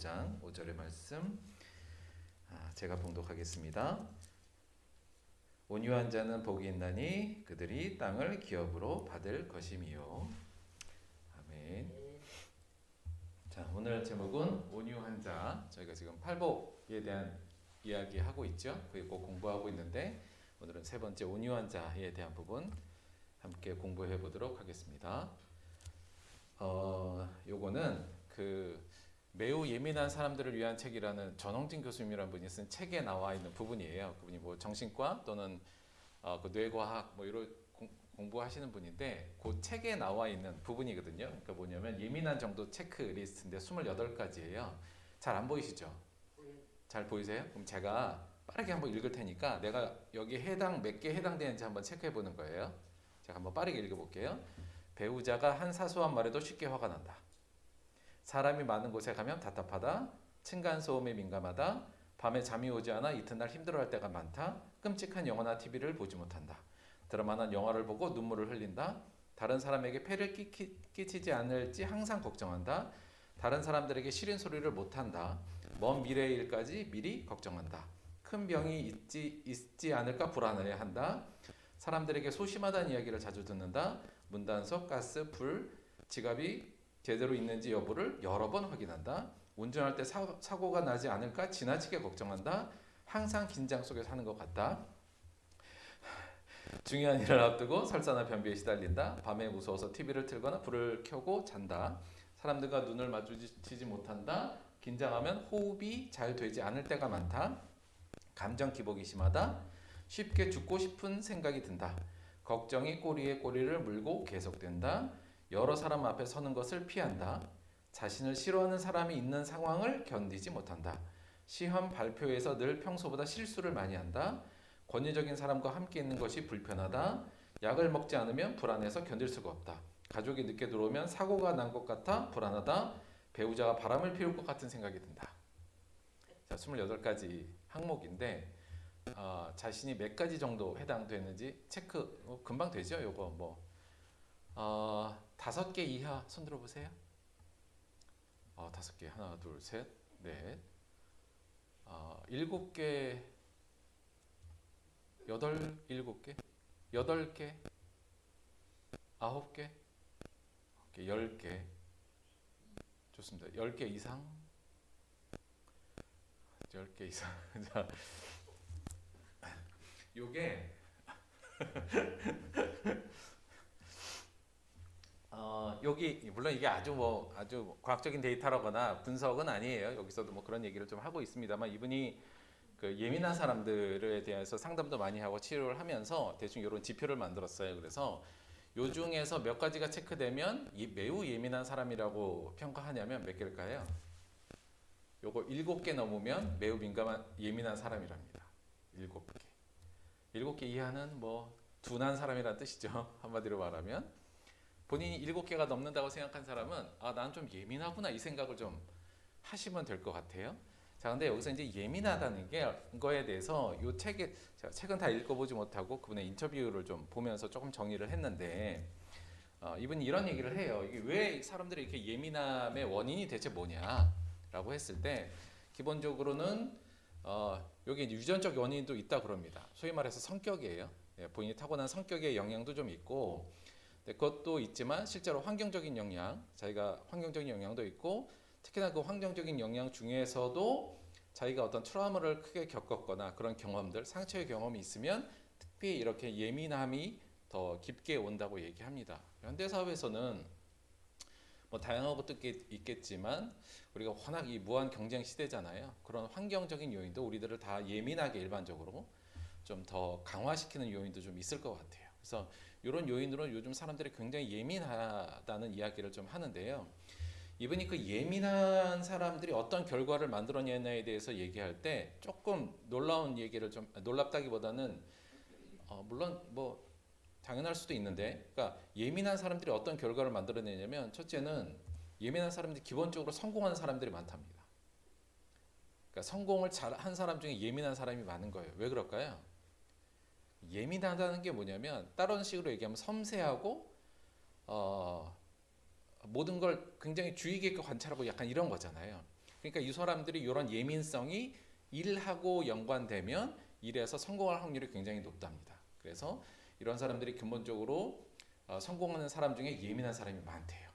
장 5절의 말씀 제가 봉독하겠습니다. 온유한 자는 복이 있나니 그들이 땅을 기업으로 받을 것임이요. 아멘. 자, 오늘 제목은 온유한 자. 저희가 지금 팔복에 대한 이야기하고 있죠. 그게 꼭 공부하고 있는데 오늘은 세 번째 온유한 자에 대한 부분 함께 공부해 보도록 하겠습니다. 요거는 매우 예민한 사람들을 위한 책이라는 전홍진 교수님이라는 분이 쓴 책에 나와 있는 부분이에요. 그분이 뭐 정신과 또는 그 뇌과학 뭐 이런 공부하시는 분인데 그 책에 나와 있는 부분이거든요. 그러니까 뭐냐면 예민한 정도 체크리스트인데 28가지예요. 잘 안 보이시죠? 잘 보이세요? 그럼 제가 빠르게 한번 읽을 테니까 내가 여기 몇 개 해당되는지 한번 체크해 보는 거예요. 제가 한번 빠르게 읽어볼게요. 배우자가 한 사소한 말에도 쉽게 화가 난다. 사람이 많은 곳에 가면 답답하다. 층간소음에 민감하다. 밤에 잠이 오지 않아 이튿날 힘들어할 때가 많다. 끔찍한 영화나 TV를 보지 못한다. 드라마나 영화를 보고 눈물을 흘린다. 다른 사람에게 폐를 끼치지 않을지 항상 걱정한다. 다른 사람들에게 싫은 소리를 못한다. 먼 미래의 일까지 미리 걱정한다. 큰 병이 있지 않을까 불안해한다. 사람들에게 소심하다는 이야기를 자주 듣는다. 문단속, 가스, 불, 지갑이 제대로 있는지 여부를 여러 번 확인한다. 운전할 때 사고가 나지 않을까 지나치게 걱정한다. 항상 긴장 속에 사는 것 같다. 중요한 일을 앞두고 설사나 변비에 시달린다. 밤에 무서워서 TV를 틀거나 불을 켜고 잔다. 사람들과 눈을 마주치지 못한다. 긴장하면 호흡이 잘 되지 않을 때가 많다. 감정 기복이 심하다. 쉽게 죽고 싶은 생각이 든다. 걱정이 꼬리에 꼬리를 물고 계속된다. 여러 사람 앞에 서는 것을 피한다. 자신을 싫어하는 사람이 있는 상황을 견디지 못한다. 시험 발표에서 늘 평소보다 실수를 많이 한다. 권위적인 사람과 함께 있는 것이 불편하다. 약을 먹지 않으면 불안해서 견딜 수가 없다. 가족이 늦게 들어오면 사고가 난 것 같아 불안하다. 배우자가 바람을 피울 것 같은 생각이 든다. 자, 28가지 항목인데 자신이 몇 가지 정도 해당되는지 체크 금방 되죠? 요거 뭐 5개 이하 손 들어보세요. 5개 하나 둘 셋 넷 7개 7개 8개 9개 10개 좋습니다. 10개 이상 10개 이상 자, 요게 여기 물론 이게 아주 과학적인 데이터라거나 분석은 아니에요. 여기서도 뭐 그런 얘기를 좀 하고 있습니다만 이분이 그 예민한 사람들에 대해서 상담도 많이 하고 치료를 하면서 대충 이런 지표를 만들었어요. 그래서 요 중에서 몇 가지가 체크되면 매우 예민한 사람이라고 평가하냐면 몇 개일까요? 요거 7개 넘으면 매우 예민한 사람이랍니다. 7개. 7개 이하는 뭐 둔한 사람이라는 뜻이죠. 한마디로 말하면 본인이 7개가 넘는다고 생각한 사람은 난 좀 예민하구나 이 생각을 좀 하시면 될 것 같아요. 자, 근데 여기서 이제 예민하다는 거에 대해서 요 책에 제가 책은 다 읽어보지 못하고 그분의 인터뷰를 좀 보면서 조금 정리를 했는데 이분이 이런 얘기를 해요. 이게 왜 사람들이 이렇게 예민함의 원인이 대체 뭐냐라고 했을 때 기본적으로는 여기 유전적 원인도 있다 그럽니다. 소위 말해서 성격이에요. 본인이 타고난 성격의 영향도 좀 있고 그것도 있지만 실제로 환경적인 영향, 자기가 환경적인 영향도 있고 특히나 그 환경적인 영향 중에서도 자기가 어떤 트라우마를 크게 겪었거나 그런 경험들, 상처의 경험이 있으면 특히 이렇게 예민함이 더 깊게 온다고 얘기합니다. 현대사회에서는 뭐 다양한 것도 있겠지만 우리가 워낙 이 무한 경쟁 시대잖아요. 그런 환경적인 요인도 우리들을 다 예민하게 일반적으로 좀 더 강화시키는 요인도 좀 있을 것 같아요. 그래서 이런 요인으로 요즘 사람들이 굉장히 예민하다는 이야기를 좀 하는데요. 이분이 그 예민한 사람들이 어떤 결과를 만들어내냐에 대해서 얘기할 때 조금 놀라운 얘기를 좀 놀랍다기보다는 물론 뭐 당연할 수도 있는데, 그러니까 예민한 사람들이 어떤 결과를 만들어내냐면 첫째는 예민한 사람들이 기본적으로 성공하는 사람들이 많답니다. 그러니까 성공을 잘한 사람 중에 예민한 사람이 많은 거예요. 왜 그럴까요? 예민하다는 게 뭐냐면 다른 식으로 얘기하면 섬세하고 모든 걸 굉장히 주의 깊게 관찰하고 약간 이런 거잖아요. 그러니까 이 사람들이 이런 예민성이 일하고 연관되면 일에서 성공할 확률이 굉장히 높답니다. 그래서 이런 사람들이 근본적으로 성공하는 사람 중에 예민한 사람이 많대요.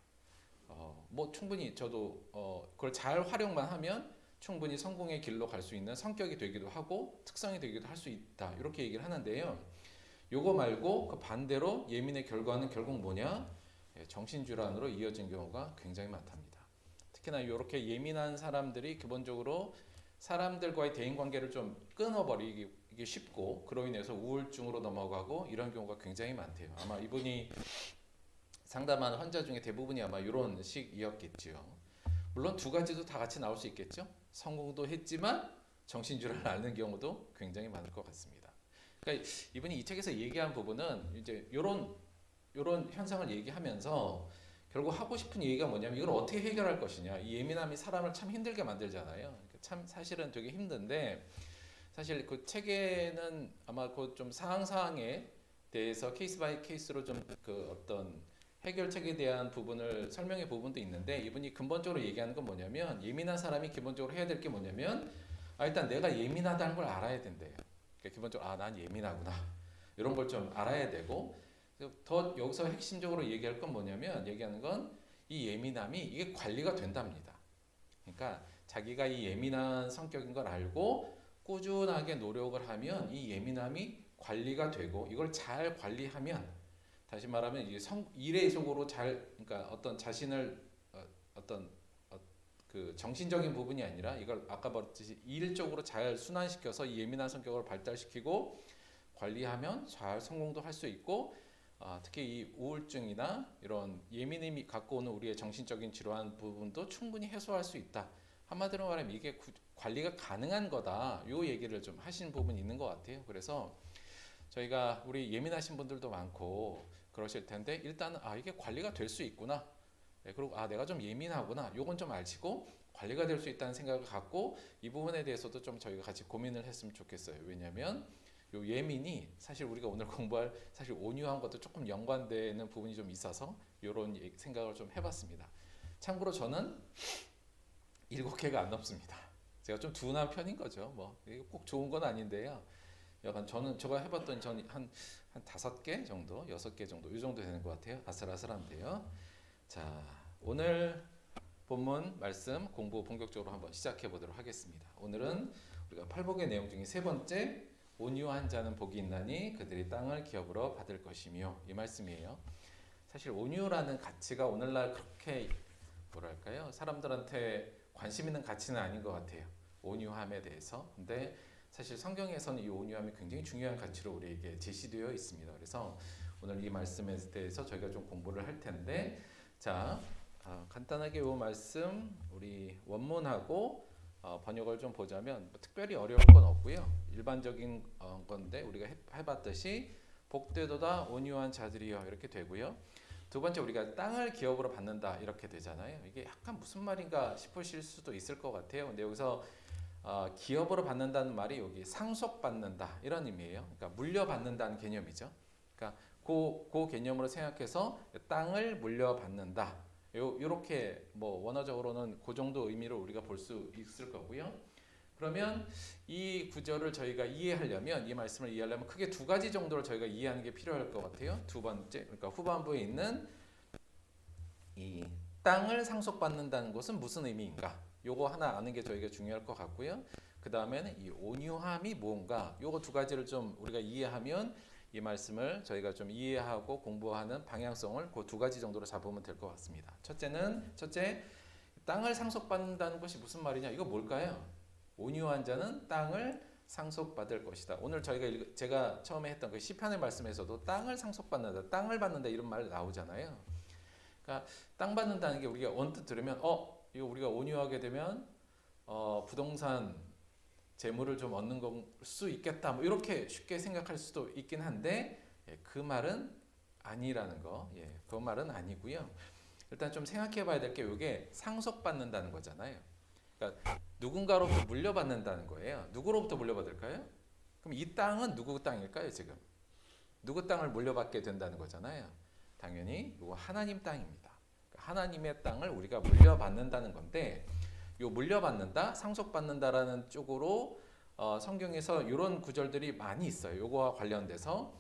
뭐 충분히 저도 그걸 잘 활용만 하면 충분히 성공의 길로 갈 수 있는 성격이 되기도 하고 특성이 되기도 할 수 있다. 이렇게 얘기를 하는데요. 요거 말고 그 반대로 예민의 결과는 결국 뭐냐? 정신질환으로 이어진 경우가 굉장히 많답니다. 특히나 이렇게 예민한 사람들이 기본적으로 사람들과의 대인관계를 좀 끊어버리기 쉽고 그로 인해서 우울증으로 넘어가고 이런 경우가 굉장히 많대요. 아마 이분이 상담하는 환자 중에 대부분이 아마 이런 식이었겠죠. 물론 두 가지도 다 같이 나올 수 있겠죠. 성공도 했지만 정신질환을 앓는 경우도 굉장히 많을 것 같습니다. 그러니까 이분이 이 책에서 얘기한 부분은 이제 이런 현상을 얘기하면서 결국 하고 싶은 얘기가 뭐냐면 이걸 어떻게 해결할 것이냐. 이 예민함이 사람을 참 힘들게 만들잖아요. 그러니까 참 사실은 되게 힘든데 사실 그 책에는 아마 그 좀 사항에 대해서 케이스 바이 케이스로 좀 그 어떤 해결책에 대한 부분을 설명해 부분도 있는데 이분이 근본적으로 얘기하는 건 뭐냐면 예민한 사람이 기본적으로 해야 될 게 뭐냐면 일단 내가 예민하다는 걸 알아야 된대요. 그러니까 기본적으로 난 예민하구나 이런 걸 좀 알아야 되고 더 여기서 핵심적으로 얘기할 건 뭐냐면 얘기하는 건 이 예민함이 이게 관리가 된답니다. 그러니까 자기가 이 예민한 성격인 걸 알고 꾸준하게 노력을 하면 이 예민함이 관리가 되고 이걸 잘 관리하면 다시 말하면 이게 일회적으로 그러니까 어떤 자신을 어떤 그 정신적인 부분이 아니라 이걸 아까 말했듯이 일적으로 잘 순환시켜서 이 예민한 성격을 발달시키고 관리하면 잘 성공도 할 수 있고 특히 이 우울증이나 이런 예민함이 갖고 오는 우리의 정신적인 질환 부분도 충분히 해소할 수 있다. 한마디로 말하면 이게 관리가 가능한 거다. 요 얘기를 좀 하신 부분이 있는 것 같아요. 그래서 저희가 우리 예민하신 분들도 많고 그러실 텐데 일단은 이게 관리가 될 수 있구나. 그리고 내가 좀 예민하구나. 요건 좀 알시고 관리가 될 수 있다는 생각을 갖고 이 부분에 대해서도 좀 저희가 같이 고민을 했으면 좋겠어요. 왜냐하면 요 예민이 사실 우리가 오늘 공부할 사실 온유한 것도 조금 연관되는 부분이 좀 있어서 이런 생각을 좀 해봤습니다. 참고로 저는 7개가 안 넘습니다. 제가 좀 둔한 편인 거죠. 뭐 이게 꼭 좋은 건 아닌데요. 약간 제가 해봤더니 저는 한 5개 정도, 6개 정도 이 정도 되는 것 같아요. 아슬아슬한데요. 자, 오늘 본문 말씀 공부 본격적으로 한번 시작해 보도록 하겠습니다. 오늘은 우리가 팔복의 내용 중에 세 번째 온유한 자는 복이 있나니 그들이 땅을 기업으로 받을 것이며 이 말씀이에요. 사실 온유라는 가치가 오늘날 그렇게 뭐랄까요? 사람들한테 관심 있는 가치는 아닌 것 같아요. 온유함에 대해서. 근데 사실 성경에서는 이 온유함이 굉장히 중요한 가치로 우리에게 제시되어 있습니다. 그래서 오늘 이 말씀에 대해서 저희가 좀 공부를 할 텐데 자 간단하게 이 말씀 우리 원문하고 번역을 좀 보자면 뭐 특별히 어려울 건 없고요. 일반적인 건데 우리가 해봤듯이 복되도다 온유한 자들이여 이렇게 되고요. 두 번째 우리가 땅을 기업으로 받는다 이렇게 되잖아요. 이게 약간 무슨 말인가 싶으실 수도 있을 것 같아요. 근데 여기서 기업으로 받는다는 말이 여기 상속받는다 이런 의미예요. 그러니까 물려받는다는 개념이죠. 그러니까 그 개념으로 생각해서 땅을 물려받는다. 요렇게 뭐 원어적으로는 그 정도 의미로 우리가 볼 수 있을 거고요. 그러면 이 구절을 저희가 이해하려면 이 말씀을 이해하려면 크게 두 가지 정도를 저희가 이해하는 게 필요할 것 같아요. 두 번째, 그러니까 후반부에 있는 이 땅을 상속받는다는 것은 무슨 의미인가? 요거 하나 아는 게 저희가 중요할 것 같고요. 그 다음에는 이 온유함이 뭔가 요거 두 가지를 좀 우리가 이해하면 이 말씀을 저희가 좀 이해하고 공부하는 방향성을 그 두 가지 정도로 잡으면 될 것 같습니다. 첫째, 땅을 상속받는다는 것이 무슨 말이냐? 이거 뭘까요? 온유한 자는 땅을 상속받을 것이다. 오늘 제가 처음에 했던 그 시편의 말씀에서도 땅을 상속받는다, 땅을 받는다 이런 말 나오잖아요. 그러니까 땅 받는다는 게 우리가 언뜻 들으면 이거 우리가 온유하게 되면 부동산 재물을 좀 얻는 수 있겠다. 뭐 이렇게 쉽게 생각할 수도 있긴 한데 그 말은 아니라는 거. 그 말은 아니고요. 일단 좀 생각해 봐야 될 게 이게 상속받는다는 거잖아요. 그러니까 누군가로부터 물려받는다는 거예요. 누구로부터 물려받을까요? 그럼 이 땅은 누구 땅일까요, 지금? 누구 땅을 물려받게 된다는 거잖아요. 당연히 이거 하나님 땅입니다. 하나님의 땅을 우리가 물려받는다는 건데 요 물려받는다, 상속받는다라는 쪽으로 성경에서 이런 구절들이 많이 있어요. 요거와 관련돼서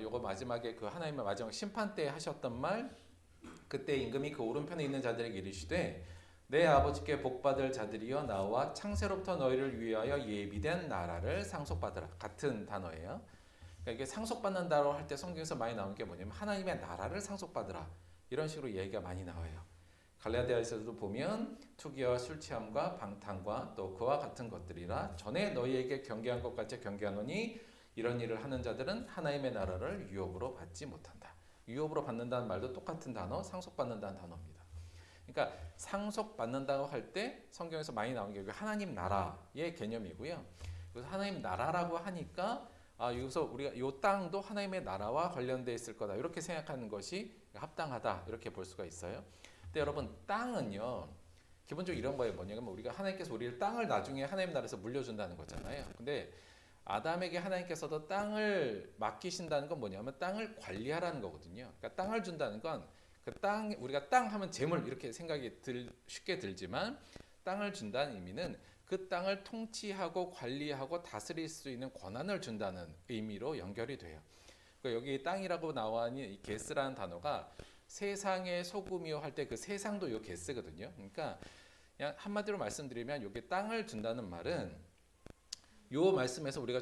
요거 마지막에 그 하나님의 마지막 심판 때 하셨던 말, 그때 임금이 그 오른편에 있는 자들에게 이르시되 내 아버지께 복받을 자들이여 나와 창세로부터 너희를 위하여 예비된 나라를 상속받으라. 같은 단어예요. 그러니까 이게 상속받는다고 할 때 성경에서 많이 나오는 게 뭐냐면 하나님의 나라를 상속받으라. 이런 식으로 얘기가 많이 나와요. 갈라디아에서도 보면 투기와 술 취함과 방탕과 또 그와 같은 것들이라 전에 너희에게 경계한 것 같이 경계하노니 이런 일을 하는 자들은 하나님의 나라를 유업으로 받지 못한다. 유업으로 받는다는 말도 똑같은 단어, 상속받는다는 단어입니다. 그러니까 상속받는다고 할 때 성경에서 많이 나오는 게 하나님 나라의 개념이고요. 그래서 하나님 나라라고 하니까 여기서 우리가 이 땅도 하나님의 나라와 관련되어 있을 거다. 이렇게 생각하는 것이 합당하다. 이렇게 볼 수가 있어요. 근데 여러분 땅은요. 기본적으로 이런 거예요. 뭐냐면 우리가 하나님께서 우리를 땅을 나중에 하나님 나라에서 물려준다는 거잖아요. 근데 아담에게 하나님께서도 땅을 맡기신다는 건 뭐냐면 땅을 관리하라는 거거든요. 그러니까 땅을 준다는 건 그 땅, 우리가 땅 하면 재물 이렇게 생각이 쉽게 들지만 땅을 준다는 의미는 그 땅을 통치하고 관리하고 다스릴 수 있는 권한을 준다는 의미로 연결이 돼요. 그러니까 여기 땅이라고 나와니 이 게스라는 단어가 세상의 소금이요 할 때 그 세상도 요 게스거든요. 그러니까 그냥 한마디로 말씀드리면 여기 땅을 준다는 말은 요 말씀에서 우리가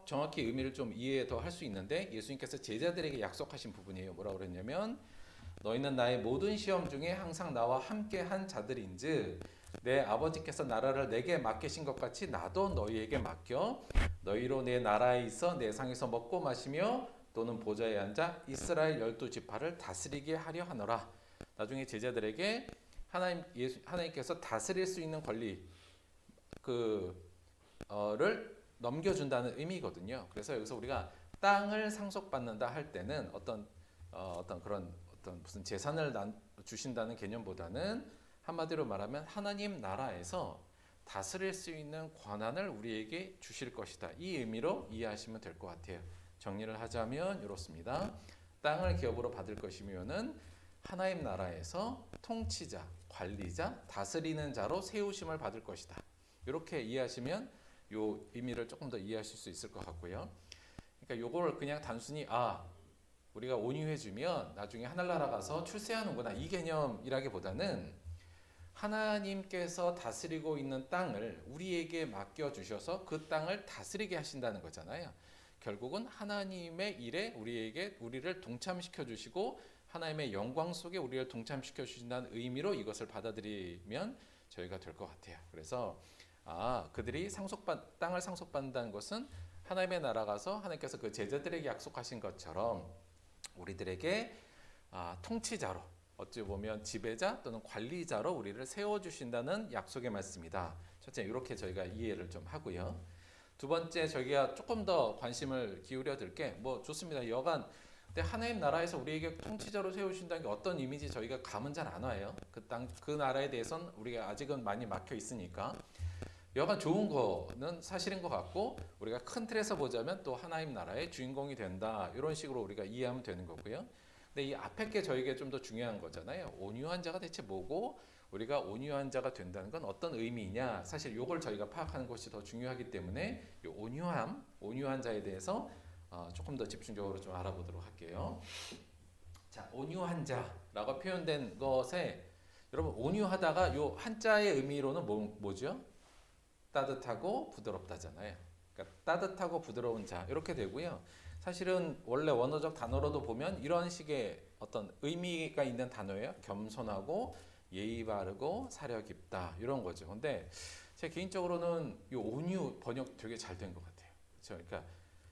정확히 의미를 좀 이해 더 할 수 있는데 예수님께서 제자들에게 약속하신 부분이에요. 뭐라고 그랬냐면 너희는 나의 모든 시험 중에 항상 나와 함께 한 자들인즉 내 아버지께서 나라를 내게 맡기신 것 같이 나도 너희에게 맡겨 너희로 내 나라에 있어 내 상에서 먹고 마시며 또는 보좌에 앉아 이스라엘 12지파를 다스리게 하려 하노라. 나중에 제자들에게 하나님께서 다스릴 수 있는 권리 를 넘겨준다는 의미거든요. 그래서 여기서 우리가 땅을 상속받는다 할 때는 어떤 무슨 재산을 주신다는 개념보다는 한마디로 말하면 하나님 나라에서 다스릴 수 있는 권한을 우리에게 주실 것이다. 이 의미로 이해하시면 될 것 같아요. 정리를 하자면 이렇습니다. 땅을 기업으로 받을 것이면은 하나님 나라에서 통치자, 관리자, 다스리는 자로 세우심을 받을 것이다. 이렇게 이해하시면 요 의미를 조금 더 이해하실 수 있을 것 같고요. 그러니까 요걸 그냥 단순히 우리가 온유해주면 나중에 하늘나라 가서 출세하는구나 이 개념이라기보다는 하나님께서 다스리고 있는 땅을 우리에게 맡겨주셔서 그 땅을 다스리게 하신다는 거잖아요. 결국은 하나님의 일에 우리를 동참시켜 주시고 하나님의 영광 속에 우리를 동참시켜 주신다는 의미로 이것을 받아들이면 저희가 될 것 같아요. 그래서 그들이 땅을 상속받는다는 것은 하나님의 나라 가서 하나님께서 그 제자들에게 약속하신 것처럼 우리들에게 통치자로 어찌 보면 지배자 또는 관리자로 우리를 세워주신다는 약속의 말씀이다. 첫째 이렇게 저희가 이해를 좀 하고요. 두 번째 저희가 조금 더 관심을 기울여 드릴 게 좋습니다. 여간 근데 하나님 나라에서 우리에게 통치자로 세우신다는 게 어떤 의미인지 저희가 감은 잘 안 와요. 그 나라에 대해서는 우리가 아직은 많이 막혀 있으니까 여간 좋은 거는 사실인 것 같고 우리가 큰 틀에서 보자면 또 하나님 나라의 주인공이 된다 이런 식으로 우리가 이해하면 되는 거고요. 근데 이 앞에 게 저에게 좀 더 중요한 거잖아요. 온유한 자가 대체 뭐고 우리가 온유한 자가 된다는 건 어떤 의미이냐 사실 이걸 저희가 파악하는 것이 더 중요하기 때문에 이 온유한 자에 대해서 조금 더 집중적으로 좀 알아보도록 할게요. 자, 온유한 자라고 표현된 것에 여러분 온유하다가 요 한자의 의미로는 뭐죠? 따뜻하고 부드럽다잖아요. 그러니까 따뜻하고 부드러운 자 이렇게 되고요. 사실은 원래 원어적 단어로도 보면 이런 식의 어떤 의미가 있는 단어예요. 겸손하고 예의 바르고 사려 깊다 이런 거죠. 근데 제 개인적으로는 이 온유 번역 되게 잘 된 것 같아요. 그렇죠? 그러니까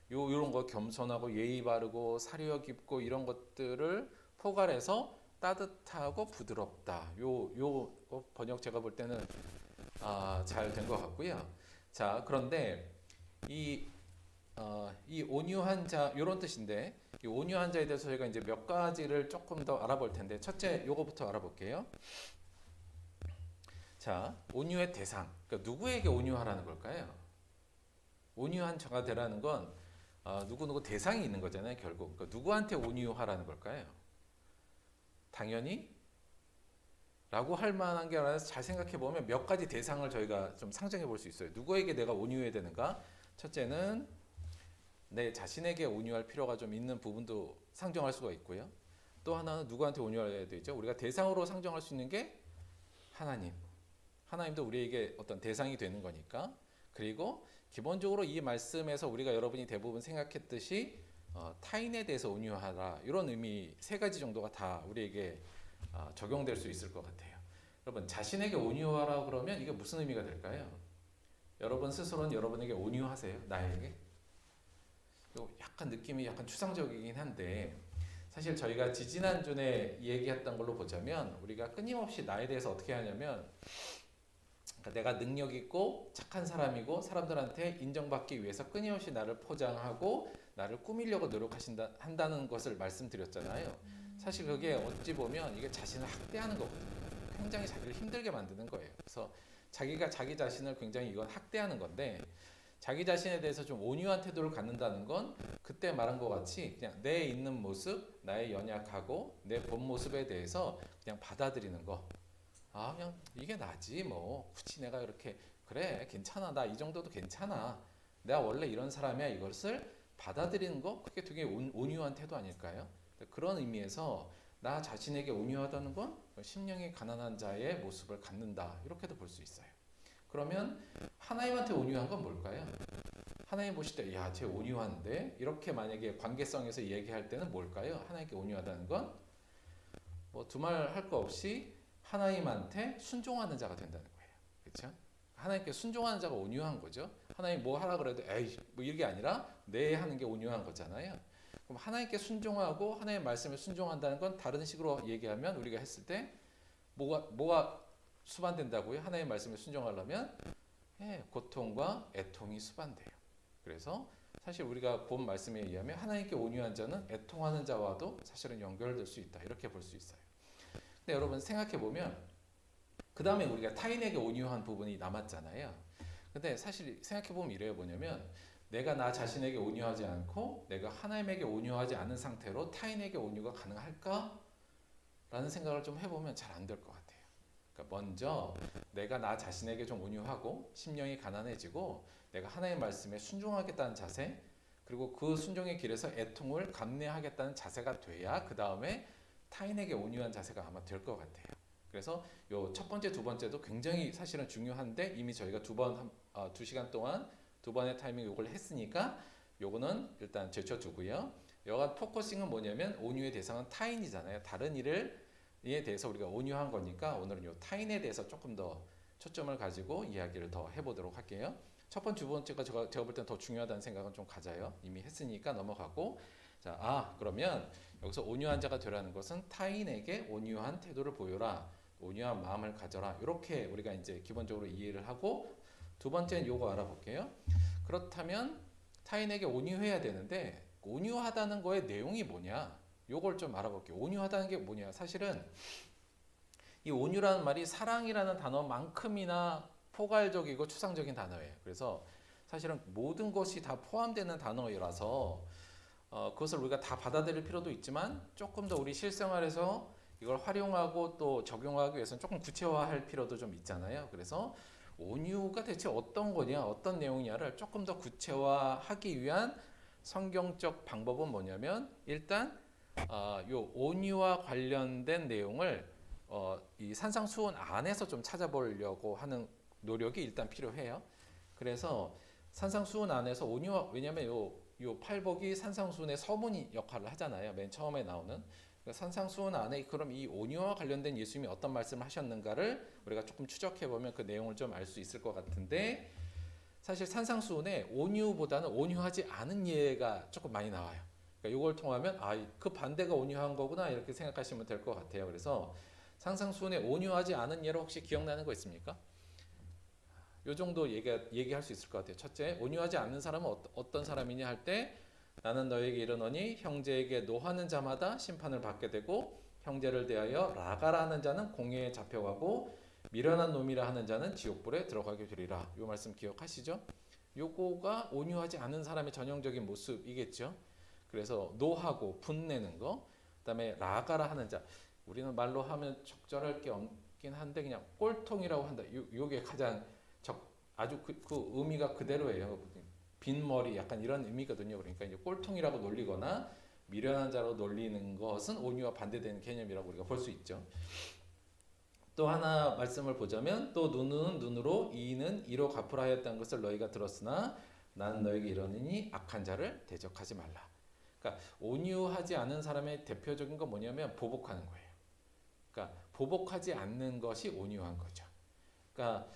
이런 거 겸손하고 예의 바르고 사려 깊고 이런 것들을 포괄해서 따뜻하고 부드럽다. 요 번역 제가 볼 때는 잘 된 것 같고요. 자, 그런데 이 온유한 자 이런 뜻인데 이 온유한 자에 대해서 저희가 이제 몇 가지를 조금 더 알아볼 텐데 첫째 요거부터 알아볼게요. 자, 온유의 대상. 그러니까 누구에게 온유하라는 걸까요? 온유한 자가 되라는 건 누구 대상이 있는 거잖아요. 결국 그러니까 누구한테 온유하라는 걸까요? 당연히 라고 할 만한 게 아니라 잘 생각해 보면 몇 가지 대상을 저희가 좀 상정해 볼 수 있어요. 누구에게 내가 온유해야 되는가? 첫째는 내 자신에게 온유할 필요가 좀 있는 부분도 상정할 수가 있고요. 또 하나는 누구한테 온유해야 되죠? 우리가 대상으로 상정할 수 있는 게 하나님. 하나님도 우리에게 어떤 대상이 되는 거니까. 그리고 기본적으로 이 말씀에서 우리가 여러분이 대부분 생각했듯이 타인에 대해서 온유하라 이런 의미 세 가지 정도가 다 우리에게 적용될 수 있을 것 같아요. 여러분 자신에게 온유하라 그러면 이게 무슨 의미가 될까요? 여러분 스스로는 여러분에게 온유하세요? 나에게? 약간 느낌이 약간 추상적이긴 한데 사실 저희가 지지난주에 얘기했던 걸로 보자면 우리가 끊임없이 나에 대해서 어떻게 하냐면 그러니까 내가 능력 있고 착한 사람이고 사람들한테 인정받기 위해서 끊임없이 나를 포장하고 나를 꾸미려고 한다는 것을 말씀드렸잖아요. 사실 그게 어찌 보면 이게 자신을 학대하는 거거든요. 굉장히 자기를 힘들게 만드는 거예요. 그래서 자기가 자기 자신을 굉장히 이건 학대하는 건데 자기 자신에 대해서 좀 온유한 태도를 갖는다는 건 그때 말한 것 같이 그냥 내 있는 모습, 나의 연약하고 내 본 모습에 대해서 그냥 받아들이는 거. 그냥 이게 나지 뭐 굳이 내가 이렇게 그래 괜찮아 나 이 정도도 괜찮아 내가 원래 이런 사람이야 이것을 받아들이는 거 그게 되게 온유한 태도 아닐까요? 그런 의미에서 나 자신에게 온유하다는 건 심령이 가난한 자의 모습을 갖는다 이렇게도 볼 수 있어요. 그러면 하나님한테 온유한 건 뭘까요? 하나님 보실 때 야 쟤 온유한데 이렇게 만약에 관계성에서 얘기할 때는 뭘까요? 하나님께 온유하다는 건 뭐 두말 할 거 없이 하나님한테 순종하는 자가 된다는 거예요. 그렇죠? 하나님께 순종하는 자가 온유한 거죠. 하나님 뭐 하라 그래도 에이 뭐 이게 아니라 네 하는 게 온유한 거잖아요. 그럼 하나님께 순종하고 하나님의 말씀에 순종한다는 건 다른 식으로 얘기하면 우리가 했을 때 뭐가 수반된다고요? 하나님의 말씀에 순종하려면 고통과 애통이 수반돼요. 그래서 사실 우리가 본 말씀에 의하면 하나님께 온유한 자는 애통하는 자와도 사실은 연결될 수 있다. 이렇게 볼 수 있어요. 근데 여러분 생각해 보면 그 다음에 우리가 타인에게 온유한 부분이 남았잖아요. 근데 사실 생각해 보면 이래요. 뭐냐면 내가 나 자신에게 온유하지 않고 내가 하나님에게 온유하지 않은 상태로 타인에게 온유가 가능할까? 라는 생각을 좀 해보면 잘 안 될 것 같아요. 그러니까 먼저 내가 나 자신에게 좀 온유하고 심령이 가난해지고 내가 하나님의 말씀에 순종하겠다는 자세 그리고 그 순종의 길에서 애통을 감내하겠다는 자세가 돼야 그 다음에 타인에게 온유한 자세가 아마 될 것 같아요. 그래서 요 첫 번째, 두 번째도 굉장히 사실은 중요한데 이미 저희가 두 시간 동안 두 번의 타이밍 요걸 했으니까 요거는 일단 제쳐두고요. 여간 포커싱은 뭐냐면 온유의 대상은 타인이잖아요. 다른 일에 대해서 우리가 온유한 거니까 오늘은 요 타인에 대해서 조금 더 초점을 가지고 이야기를 더 해보도록 할게요. 첫 번째, 두 번째가 제가 볼 때는 더 중요하다는 생각은 좀 가져요. 이미 했으니까 넘어가고 자, 그러면 여기서 온유한 자가 되라는 것은 타인에게 온유한 태도를 보여라. 온유한 마음을 가져라. 이렇게 우리가 이제 기본적으로 이해를 하고 두 번째는 요거 알아볼게요. 그렇다면 타인에게 온유해야 되는데 온유하다는 거의 내용이 뭐냐? 요걸 좀 알아볼게요. 온유하다는 게 뭐냐? 사실은 이 온유라는 말이 사랑이라는 단어만큼이나 포괄적이고 추상적인 단어예요. 그래서 사실은 모든 것이 다 포함되는 단어라서 그것을 우리가 다 받아들일 필요도 있지만 조금 더 우리 실생활에서 이걸 활용하고 또 적용하기 위해서는 조금 구체화할 필요도 좀 있잖아요. 그래서 온유가 대체 어떤 거냐, 어떤 내용이냐를 조금 더 구체화하기 위한 성경적 방법은 뭐냐면 일단 요 온유와 관련된 내용을 이 산상수훈 안에서 좀 찾아보려고 하는 노력이 일단 필요해요. 그래서 산상수훈 안에서 온유와 왜냐하면 요 팔복이 산상수훈의 서문 역할을 하잖아요. 맨 처음에 나오는 산상수훈 안에 그럼 이 온유와 관련된 예수님이 어떤 말씀을 하셨는가를 우리가 조금 추적해 보면 그 내용을 좀 알 수 있을 것 같은데 사실 산상수훈에 온유보다는 온유하지 않은 예가 조금 많이 나와요. 그러니까 이걸 통하면 그 반대가 온유한 거구나 이렇게 생각하시면 될 것 같아요. 그래서 산상수훈에 온유하지 않은 예로 혹시 기억나는 거 있습니까? 요 정도 얘기할 수 있을 것 같아요. 첫째, 온유하지 않는 사람은 어떤 사람이냐 할 때 나는 너에게 이르노니 형제에게 노하는 자마다 심판을 받게 되고 형제를 대하여 라가라는 자는 공회에 잡혀가고 미련한 놈이라 하는 자는 지옥불에 들어가게 되리라. 요 말씀 기억하시죠? 요거가 온유하지 않은 사람의 전형적인 모습이겠죠. 그래서 노하고 분내는 거, 그다음에 라가라 하는 자. 우리는 말로 하면 적절할 게 있긴 한데 그냥 꼴통이라고 한다. 요게 가장 아주 그 의미가 그대로예요. 빈 머리 약간 이런 의미거든요. 그러니까 이제 꼴통이라고 놀리거나 미련한 자로 놀리는 것은 온유와 반대되는 개념이라고 우리가 볼 수 있죠. 또 하나 말씀을 보자면 또 눈은 눈으로 이는 이로 갚으라 하였다는 것을 너희가 들었으나 나는 너희에게 이러느니 악한 자를 대적하지 말라. 그러니까 온유하지 않은 사람의 대표적인 건 뭐냐면 보복하는 거예요. 그러니까 보복하지 않는 것이 온유한 거죠. 그러니까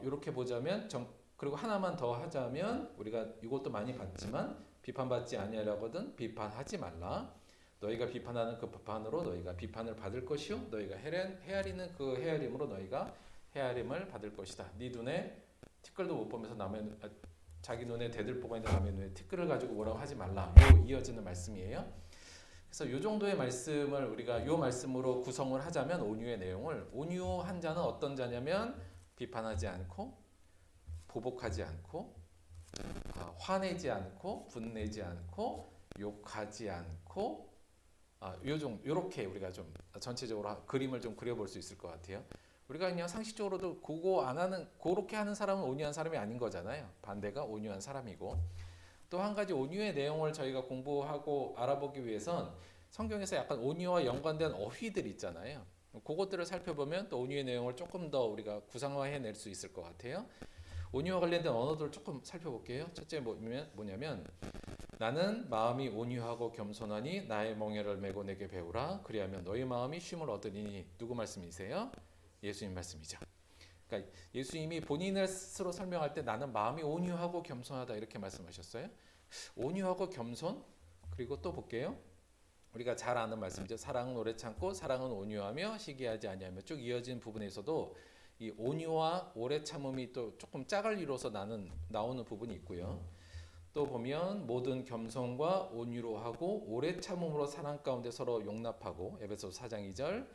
이렇게 보자면 그리고 하나만 더 하자면 우리가 이것도 많이 봤지만 비판받지 아니하려거든 비판하지 말라. 너희가 비판하는 그 비판으로 너희가 비판을 받을 것이요 너희가 헤아리는 그 헤아림으로 너희가 헤아림을 받을 것이다. 네 눈에 티끌도 못 보면서 자기 눈에 대들보가 있는 남의 눈에 티끌을 가지고 뭐라고 하지 말라. 요 이어지는 말씀이에요. 그래서 요 정도의 말씀을 우리가 요 말씀으로 구성을 하자면 온유의 내용을 온유한 자는 어떤 자냐면 비판하지 않고 보복하지 않고 화내지 않고 분내지 않고 욕하지 않고 요렇게 우리가 좀 전체적으로 그림을 좀 그려볼 수 있을 것 같아요. 우리가 그냥 상식적으로도 그거 안 하는 그렇게 하는 사람은 온유한 사람이 아닌 거잖아요. 반대가 온유한 사람이고 또 한 가지 온유의 내용을 저희가 공부하고 알아보기 위해선 성경에서 약간 온유와 연관된 어휘들 있잖아요. 그것들을 살펴보면 또 온유의 내용을 조금 더 우리가 구상화해낼 수 있을 것 같아요. 온유와 관련된 언어들을 조금 살펴볼게요. 첫째 뭐냐면 나는 마음이 온유하고 겸손하니 나의 멍에를 메고 내게 배우라. 그리하면 너희 마음이 쉼을 얻으리니. 누구 말씀이세요? 예수님 말씀이죠. 그러니까 예수님이 본인을 스스로 설명할 때 나는 마음이 온유하고 겸손하다 이렇게 말씀하셨어요. 온유하고 겸손 그리고 또 볼게요. 우리가 잘 아는 말씀이죠. 사랑은 오래 참고 사랑은 온유하며 시기하지 아니하며 쭉 이어진 부분에서도 이 온유와 오래 참음이 또 조금 짝을 이뤄서 나오는 부분이 있고요. 또 보면 모든 겸손과 온유로 하고 오래 참음으로 사랑 가운데 서로 용납하고 에베소서 4장 2절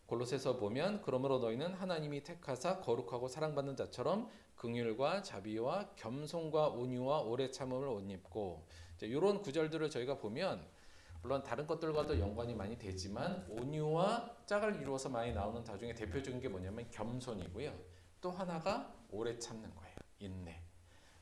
골로새서 보면 그러므로 너희는 하나님이 택하사 거룩하고 사랑받는 자처럼 긍휼과 자비와 겸손과 온유와 오래 참음을 옷 입고 이런 구절들을 저희가 보면 물론 다른 것들과도 연관이 많이 되지만 온유와 짝을 이루어서 많이 나오는 다 중에 대표적인 게 뭐냐면 겸손이고요. 또 하나가 오래 참는 거예요. 인내.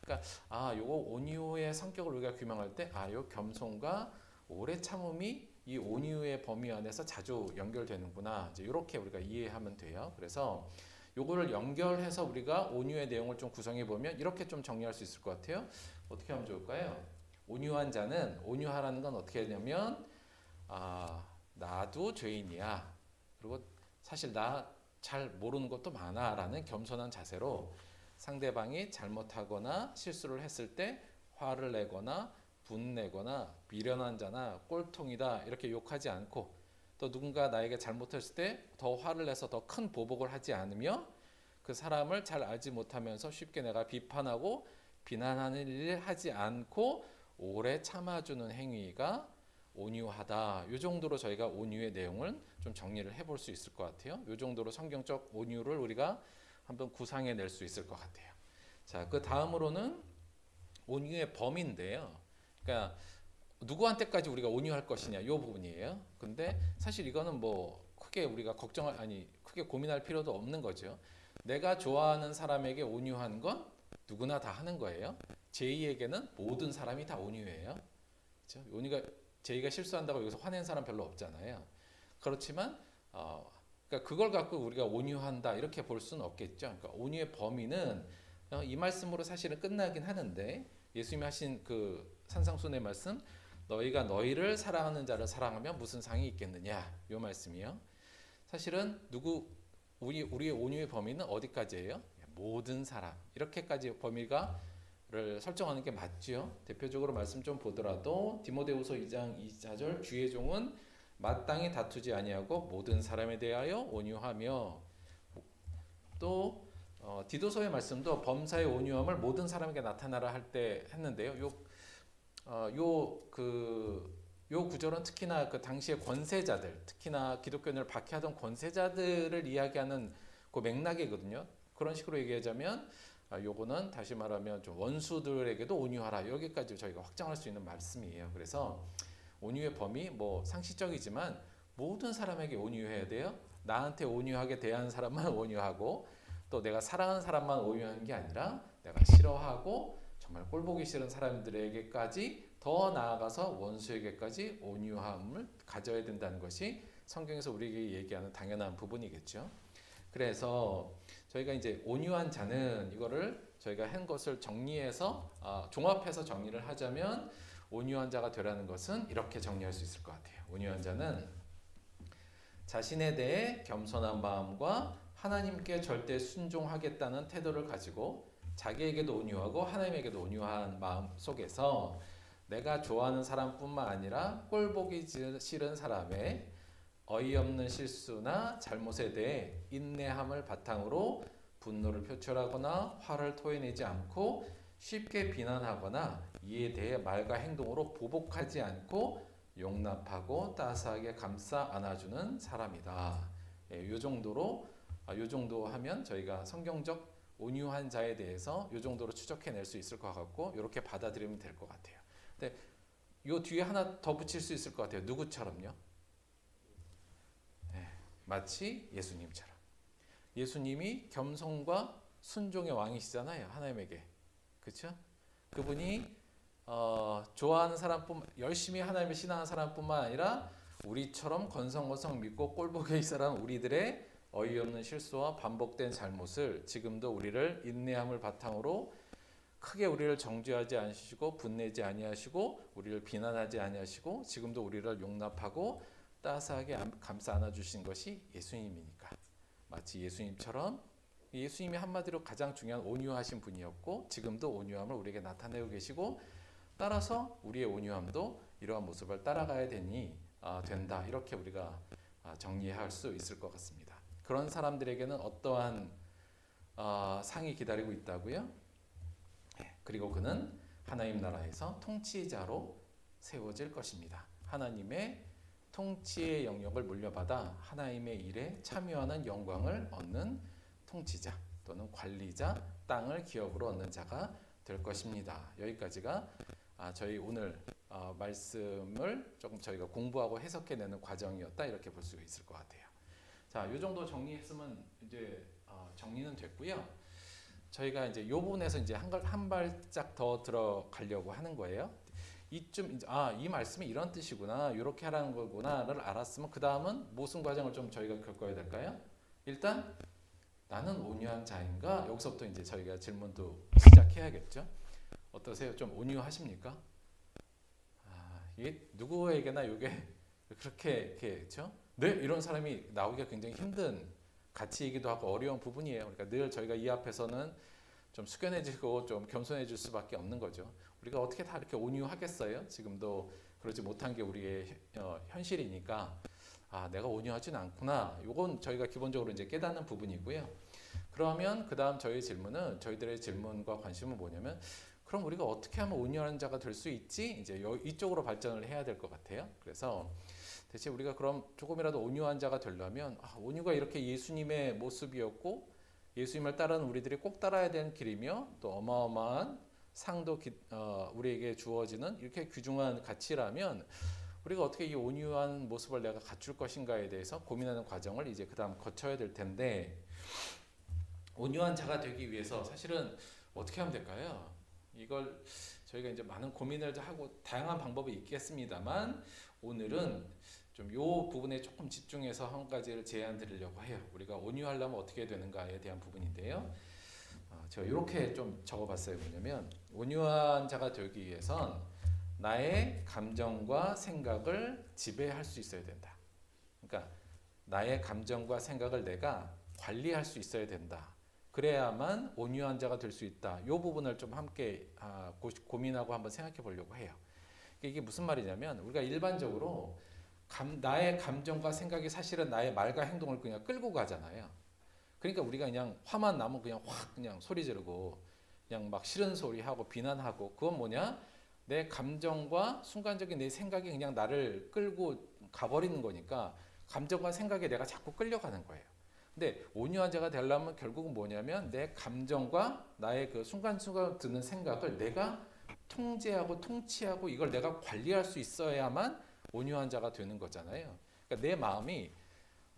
그러니까 요거 온유의 성격을 우리가 규명할 때 요 겸손과 오래 참음이 이 온유의 범위 안에서 자주 연결되는구나. 이제 이렇게 우리가 이해하면 돼요. 그래서 요거를 연결해서 우리가 온유의 내용을 좀 구성해 보면 이렇게 좀 정리할 수 있을 것 같아요. 어떻게 하면 좋을까요? 온유한 자는 온유하라는 건 어떻게 하냐면 나도 죄인이야. 그리고 사실 나 잘 모르는 것도 많아라는 겸손한 자세로 상대방이 잘못하거나 실수를 했을 때 화를 내거나 분내거나 미련한 자나 꼴통이다 이렇게 욕하지 않고 또 누군가 나에게 잘못했을 때 더 화를 내서 더 큰 보복을 하지 않으며 그 사람을 잘 알지 못하면서 쉽게 내가 비판하고 비난하는 일을 하지 않고 오래 참아주는 행위가 온유하다. 이 정도로 저희가 온유의 내용을 좀 정리를 해볼 수 있을 것 같아요. 이 정도로 성경적 온유를 우리가 한번 구상해낼 수 있을 것 같아요. 자, 그 다음으로는 온유의 범위인데요. 그러니까 누구한테까지 우리가 온유할 것이냐 이 부분이에요. 근데 사실 이거는 뭐 크게 우리가 크게 고민할 필요도 없는 거죠. 내가 좋아하는 사람에게 온유한 건 누구나 다 하는 거예요. 제이에게는 모든 사람이 다 온유해요. 그렇죠? 제이가 실수한다고 여기서 화낸 사람 별로 없잖아요. 그렇지만 그러니까 그걸 갖고 우리가 온유한다 이렇게 볼 수는 없겠죠. 그러니까 온유의 범위는 이 말씀으로 사실은 끝나긴 하는데 예수님이 하신 그 산상순의 말씀 너희가 너희를 사랑하는 자를 사랑하면 무슨 상이 있겠느냐 이 말씀이요. 사실은 우리의 온유의 범위는 어디까지예요? 모든 사람 이렇게까지 범위를 설정하는 게 맞죠. 대표적으로 말씀 좀 보더라도 디모데후서 2장 2절 주의 종은 마땅히 다투지 아니하고 모든 사람에 대하여 온유하며 또 디도서의 말씀도 범사의 온유함을 모든 사람에게 나타나라 할 때 했는데요. 요 구절은 특히나 그 당시의 권세자들, 특히나 기독교인을 박해하던 권세자들을 이야기하는 그 맥락이거든요. 그런 식으로 얘기하자면 요거는 다시 말하면 좀 원수들에게도 온유하라. 여기까지 저희가 확장할 수 있는 말씀이에요. 그래서 온유의 범위 뭐 상식적이지만 모든 사람에게 온유해야 돼요. 나한테 온유하게 대하는 사람만 온유하고 또 내가 사랑하는 사람만 온유한 게 아니라 내가 싫어하고 정말 꼴보기 싫은 사람들에게까지 더 나아가서 원수에게까지 온유함을 가져야 된다는 것이 성경에서 우리에게 얘기하는 당연한 부분이겠죠. 그래서 저희가 이제 온유한 자는 이거를 저희가 한 것을 정리해서 종합해서 정리를 하자면 온유한 자가 되라는 것은 이렇게 정리할 수 있을 것 같아요. 온유한 자는 자신에 대해 겸손한 마음과 하나님께 절대 순종하겠다는 태도를 가지고 자기에게도 온유하고 하나님에게도 온유한 마음 속에서 내가 좋아하는 사람뿐만 아니라 꼴보기 싫은 사람의 어이없는 실수나 잘못에 대해 인내함을 바탕으로 분노를 표출하거나 화를 토해내지 않고 쉽게 비난하거나 이에 대해 말과 행동으로 보복하지 않고 용납하고 따스하게 감싸 안아주는 사람이다. 요 정도로 요 정도 하면 저희가 성경적 온유한 자에 대해서 요 정도로 추적해낼 수 있을 것 같고 이렇게 받아들이면 될 것 같아요. 근데 요 뒤에 하나 더 붙일 수 있을 것 같아요. 누구처럼요? 마치 예수님처럼. 예수님이 겸손과 순종의 왕이시잖아요. 하나님에게. 그렇죠? 그분이 좋아하는 사람뿐 열심히 하나님을 신앙하는 사람뿐만 아니라 우리처럼 건성건성 믿고 꼴보기 싫은 우리들의 어이없는 실수와 반복된 잘못을 지금도 우리를 인내함을 바탕으로 크게 우리를 정죄하지 않으시고 분내지 아니하시고 우리를 비난하지 아니하시고 지금도 우리를 용납하고 따스하게 감싸 안아주신 것이 예수님이니까 마치 예수님처럼 예수님이 한마디로 가장 중요한 온유하신 분이었고 지금도 온유함을 우리에게 나타내고 계시고 따라서 우리의 온유함도 이러한 모습을 따라가야 된다 이렇게 우리가 정리할 수 있을 것 같습니다. 그런 사람들에게는 어떠한 상이 기다리고 있다고요? 그리고 그는 하나님 나라에서 통치자로 세워질 것입니다. 하나님의 통치의 영역을 물려받아 하나님의 일에 참여하는 영광을 얻는 통치자 또는 관리자, 땅을 기업으로 얻는 자가 될 것입니다. 여기까지가 저희 오늘 말씀을 조금 저희가 공부하고 해석해내는 과정이었다 이렇게 볼 수 있을 것 같아요. 자, 이 정도 정리했으면 이제 정리는 됐고요. 저희가 이제 이 부분에서 이제 한 발짝 더 들어가려고 하는 거예요. 이 말씀이 이런 뜻이구나, 이렇게 하라는 거구나를 알았으면 그 다음은 무슨 과정을 좀 저희가 겪어야 될까요? 일단 나는 온유한 자인가? 여기서부터 이제 저희가 질문도 시작해야겠죠. 어떠세요? 좀 온유하십니까? 이게 누구에게나 이게 그렇게 그렇죠? 늘 이런 사람이 나오기가 굉장히 힘든 가치이기도 하고 어려운 부분이에요. 그러니까 늘 저희가 이 앞에서는 좀 숙연해지고 좀 겸손해질 수밖에 없는 거죠. 우리가 어떻게 다 이렇게 온유하겠어요? 지금도 그러지 못한 게 우리의 현실이니까 내가 온유하진 않구나. 이건 저희가 기본적으로 이제 깨닫는 부분이고요. 그러면 그 다음 저희들의 질문과 관심은 뭐냐면 그럼 우리가 어떻게 하면 온유한 자가 될 수 있지? 이제 이쪽으로 발전을 해야 될 것 같아요. 그래서 대체 우리가 그럼 조금이라도 온유한 자가 되려면 온유가 이렇게 예수님의 모습이었고 예수님을 따르는 우리들이 꼭 따라야 되는 길이며 또 어마어마한 상도 우리에게 주어지는 이렇게 귀중한 가치라면 우리가 어떻게 이 온유한 모습을 내가 갖출 것인가에 대해서 고민하는 과정을 이제 그 다음 거쳐야 될 텐데 온유한 자가 되기 위해서 사실은 어떻게 하면 될까요? 이걸 저희가 이제 많은 고민을 하고 다양한 방법이 있겠습니다만 오늘은 좀 요 부분에 조금 집중해서 한 가지를 제안 드리려고 해요. 우리가 온유하려면 어떻게 되는가에 대한 부분인데요. 제가 이렇게 좀 적어봤어요. 뭐냐면 온유한 자가 되기 위해선 나의 감정과 생각을 지배할 수 있어야 된다. 그러니까 나의 감정과 생각을 내가 관리할 수 있어야 된다. 그래야만 온유한 자가 될 수 있다. 이 부분을 좀 함께 고민하고 한번 생각해 보려고 해요. 이게 무슨 말이냐면 우리가 일반적으로 나의 감정과 생각이 사실은 나의 말과 행동을 그냥 끌고 가잖아요. 그러니까 우리가 그냥 화만 나면 그냥 확 그냥 소리 지르고 그냥 막 싫은 소리 하고 비난하고 그건 뭐냐? 내 감정과 순간적인 내 생각이 그냥 나를 끌고 가버리는 거니까 감정과 생각에 내가 자꾸 끌려가는 거예요. 근데 온유한 자가 되려면 결국은 뭐냐면 내 감정과 나의 그 순간순간 드는 생각을 내가 통제하고 통치하고 이걸 내가 관리할 수 있어야만 온유한 자가 되는 거잖아요. 그러니까 내 마음이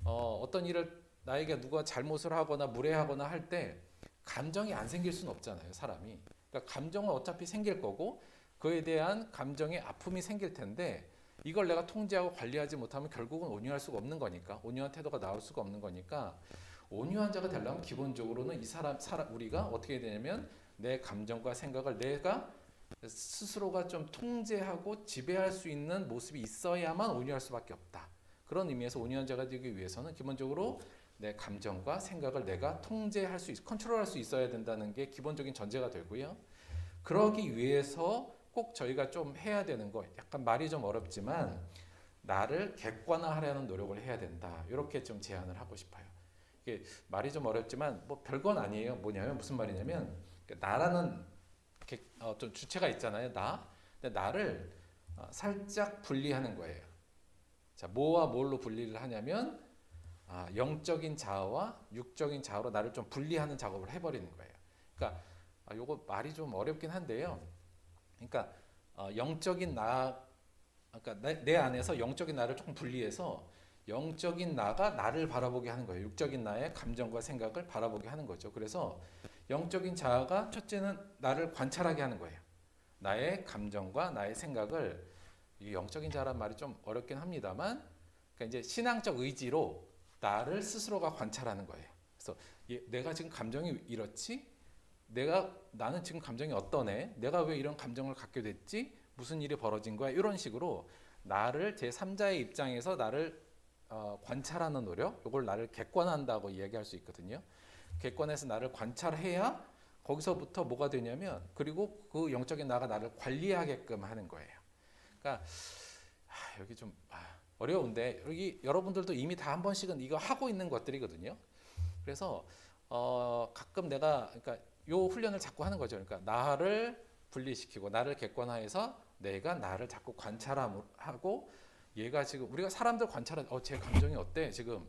어떤 일을 나에게 누가 잘못을 하거나 무례하거나 할 때 감정이 안 생길 수는 없잖아요, 사람이. 그러니까 감정은 어차피 생길 거고 그에 대한 감정의 아픔이 생길 텐데 이걸 내가 통제하고 관리하지 못하면 결국은 온유할 수가 없는 거니까 온유한 태도가 나올 수가 없는 거니까 온유한 자가 되려면 기본적으로는 이 사람 우리가 어떻게 되냐면 내 감정과 생각을 내가 스스로가 좀 통제하고 지배할 수 있는 모습이 있어야만 온유할 수밖에 없다. 그런 의미에서 온유한 자가 되기 위해서는 기본적으로 내 감정과 생각을 내가 통제할 수 컨트롤할 수 있어야 된다는 게 기본적인 전제가 되고요. 그러기 위해서 꼭 저희가 좀 해야 되는 거, 약간 말이 좀 어렵지만 나를 객관화하려는 노력을 해야 된다. 이렇게 좀 제안을 하고 싶어요. 이게 말이 좀 어렵지만 뭐 별건 아니에요. 뭐냐면 무슨 말이냐면 나라는 좀 주체가 있잖아요. 근데 나를 살짝 분리하는 거예요. 자, 뭐와 뭘로 분리를 하냐면 영적인 자아와 육적인 자아로 나를 좀 분리하는 작업을 해버리는 거예요. 그러니까 요거 말이 좀 어렵긴 한데요. 그러니까 영적인 나, 그러니까 내 안에서 영적인 나를 조금 분리해서 영적인 나가 나를 바라보게 하는 거예요. 육적인 나의 감정과 생각을 바라보게 하는 거죠. 그래서 영적인 자아가 첫째는 나를 관찰하게 하는 거예요. 나의 감정과 나의 생각을 이 영적인 자라는 말이 좀 어렵긴 합니다만, 그러니까 이제 신앙적 의지로 나를 스스로가 관찰하는 거예요. 그래서 내가 지금 감정이 이렇지? 나는 지금 감정이 어떠네? 내가 왜 이런 감정을 갖게 됐지? 무슨 일이 벌어진 거야? 이런 식으로 나를 제3자의 입장에서 나를 관찰하는 노력, 이걸 나를 객관한다고 이야기할 수 있거든요. 객관해서 나를 관찰해야 거기서부터 뭐가 되냐면 그리고 그 영적인 나가 나를 관리하게끔 하는 거예요. 그러니까 여기 좀 어려운데 여기 여러분들도 이미 다 한 번씩은 이거 하고 있는 것들이거든요. 그래서 가끔 내가 그러니까 요 훈련을 자꾸 하는 거죠. 그러니까 나를 분리시키고 나를 객관화해서 내가 나를 자꾸 관찰하고 얘가 지금 우리가 사람들 관찰은 제 감정이 어때? 지금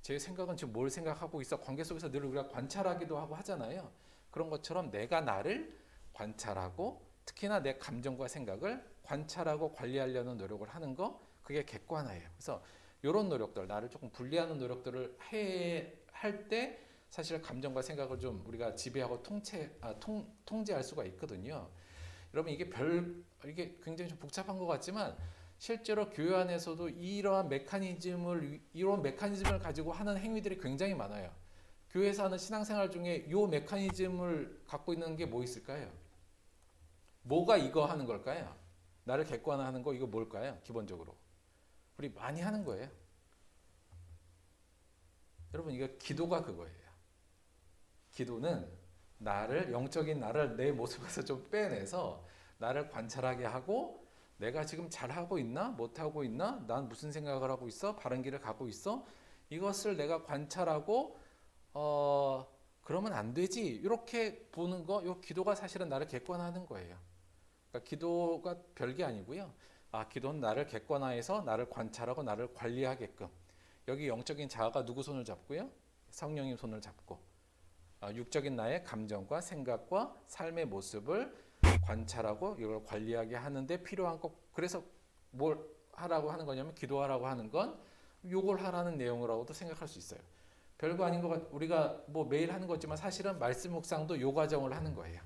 제 생각은 지금 뭘 생각하고 있어? 관계 속에서 늘 우리가 관찰하기도 하고 하잖아요. 그런 것처럼 내가 나를 관찰하고 특히나 내 감정과 생각을 관찰하고 관리하려는 노력을 하는 거 그게 객관화예요. 그래서 이런 노력들 나를 조금 분리하는 노력들을 할 때 사실 감정과 생각을 좀 우리가 지배하고 통제할 수가 있거든요. 여러분 이게 굉장히 좀 복잡한 것 같지만 실제로 교회 안에서도 이런 메커니즘을 가지고 하는 행위들이 굉장히 많아요. 교회에서 하는 신앙생활 중에 이 메커니즘을 갖고 있는 게 뭐 있을까요? 뭐가 이거 하는 걸까요? 나를 객관화하는 거 이거 뭘까요? 기본적으로 우리 많이 하는 거예요. 여러분 이거 기도가 그거예요. 기도는 영적인 나를 내 모습에서 좀 빼내서 나를 관찰하게 하고 내가 지금 잘하고 있나? 못하고 있나? 난 무슨 생각을 하고 있어? 바른 길을 가고 있어? 이것을 내가 관찰하고 그러면 안 되지. 이렇게 보는 거, 이 기도가 사실은 나를 객관화하는 거예요. 그러니까 기도가 별게 아니고요. 기도는 나를 객관화해서 나를 관찰하고 나를 관리하게끔. 여기 영적인 자아가 누구 손을 잡고요? 성령님 손을 잡고 육적인 나의 감정과 생각과 삶의 모습을 관찰하고 이걸 관리하게 하는데 필요한 것. 그래서 뭘 하라고 하는 거냐면 기도하라고 하는 건 요걸 하라는 내용이라고도 생각할 수 있어요. 별거 아닌 것 우리가 뭐 매일 하는 거지만 사실은 말씀 묵상도 요 과정을 하는 거예요.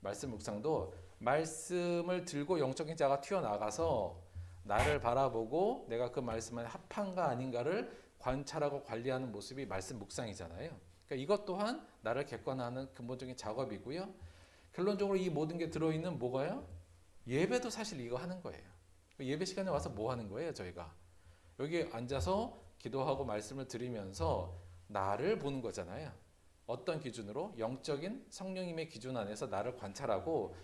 말씀 묵상도 말씀을 들고 영적인 자가 튀어나가서 나를 바라보고 내가 그 말씀에 합한가 아닌가를 관찰하고 관리하는 모습이 말씀 묵상이잖아요. 그러니까 이것 또한 나를 객관화하는 근본적인 작업이고요. 결론적으로 이 모든 게 들어있는 뭐가요? 예배도 사실 이거 하는 거예요. 예배 시간에 와서 뭐 하는 거예요? 저희가 여기 앉아서 기도하고 말씀을 드리면서 나를 보는 거잖아요. 어떤 기준으로? 영적인 성령님의 기준 안에서 나를 관찰하고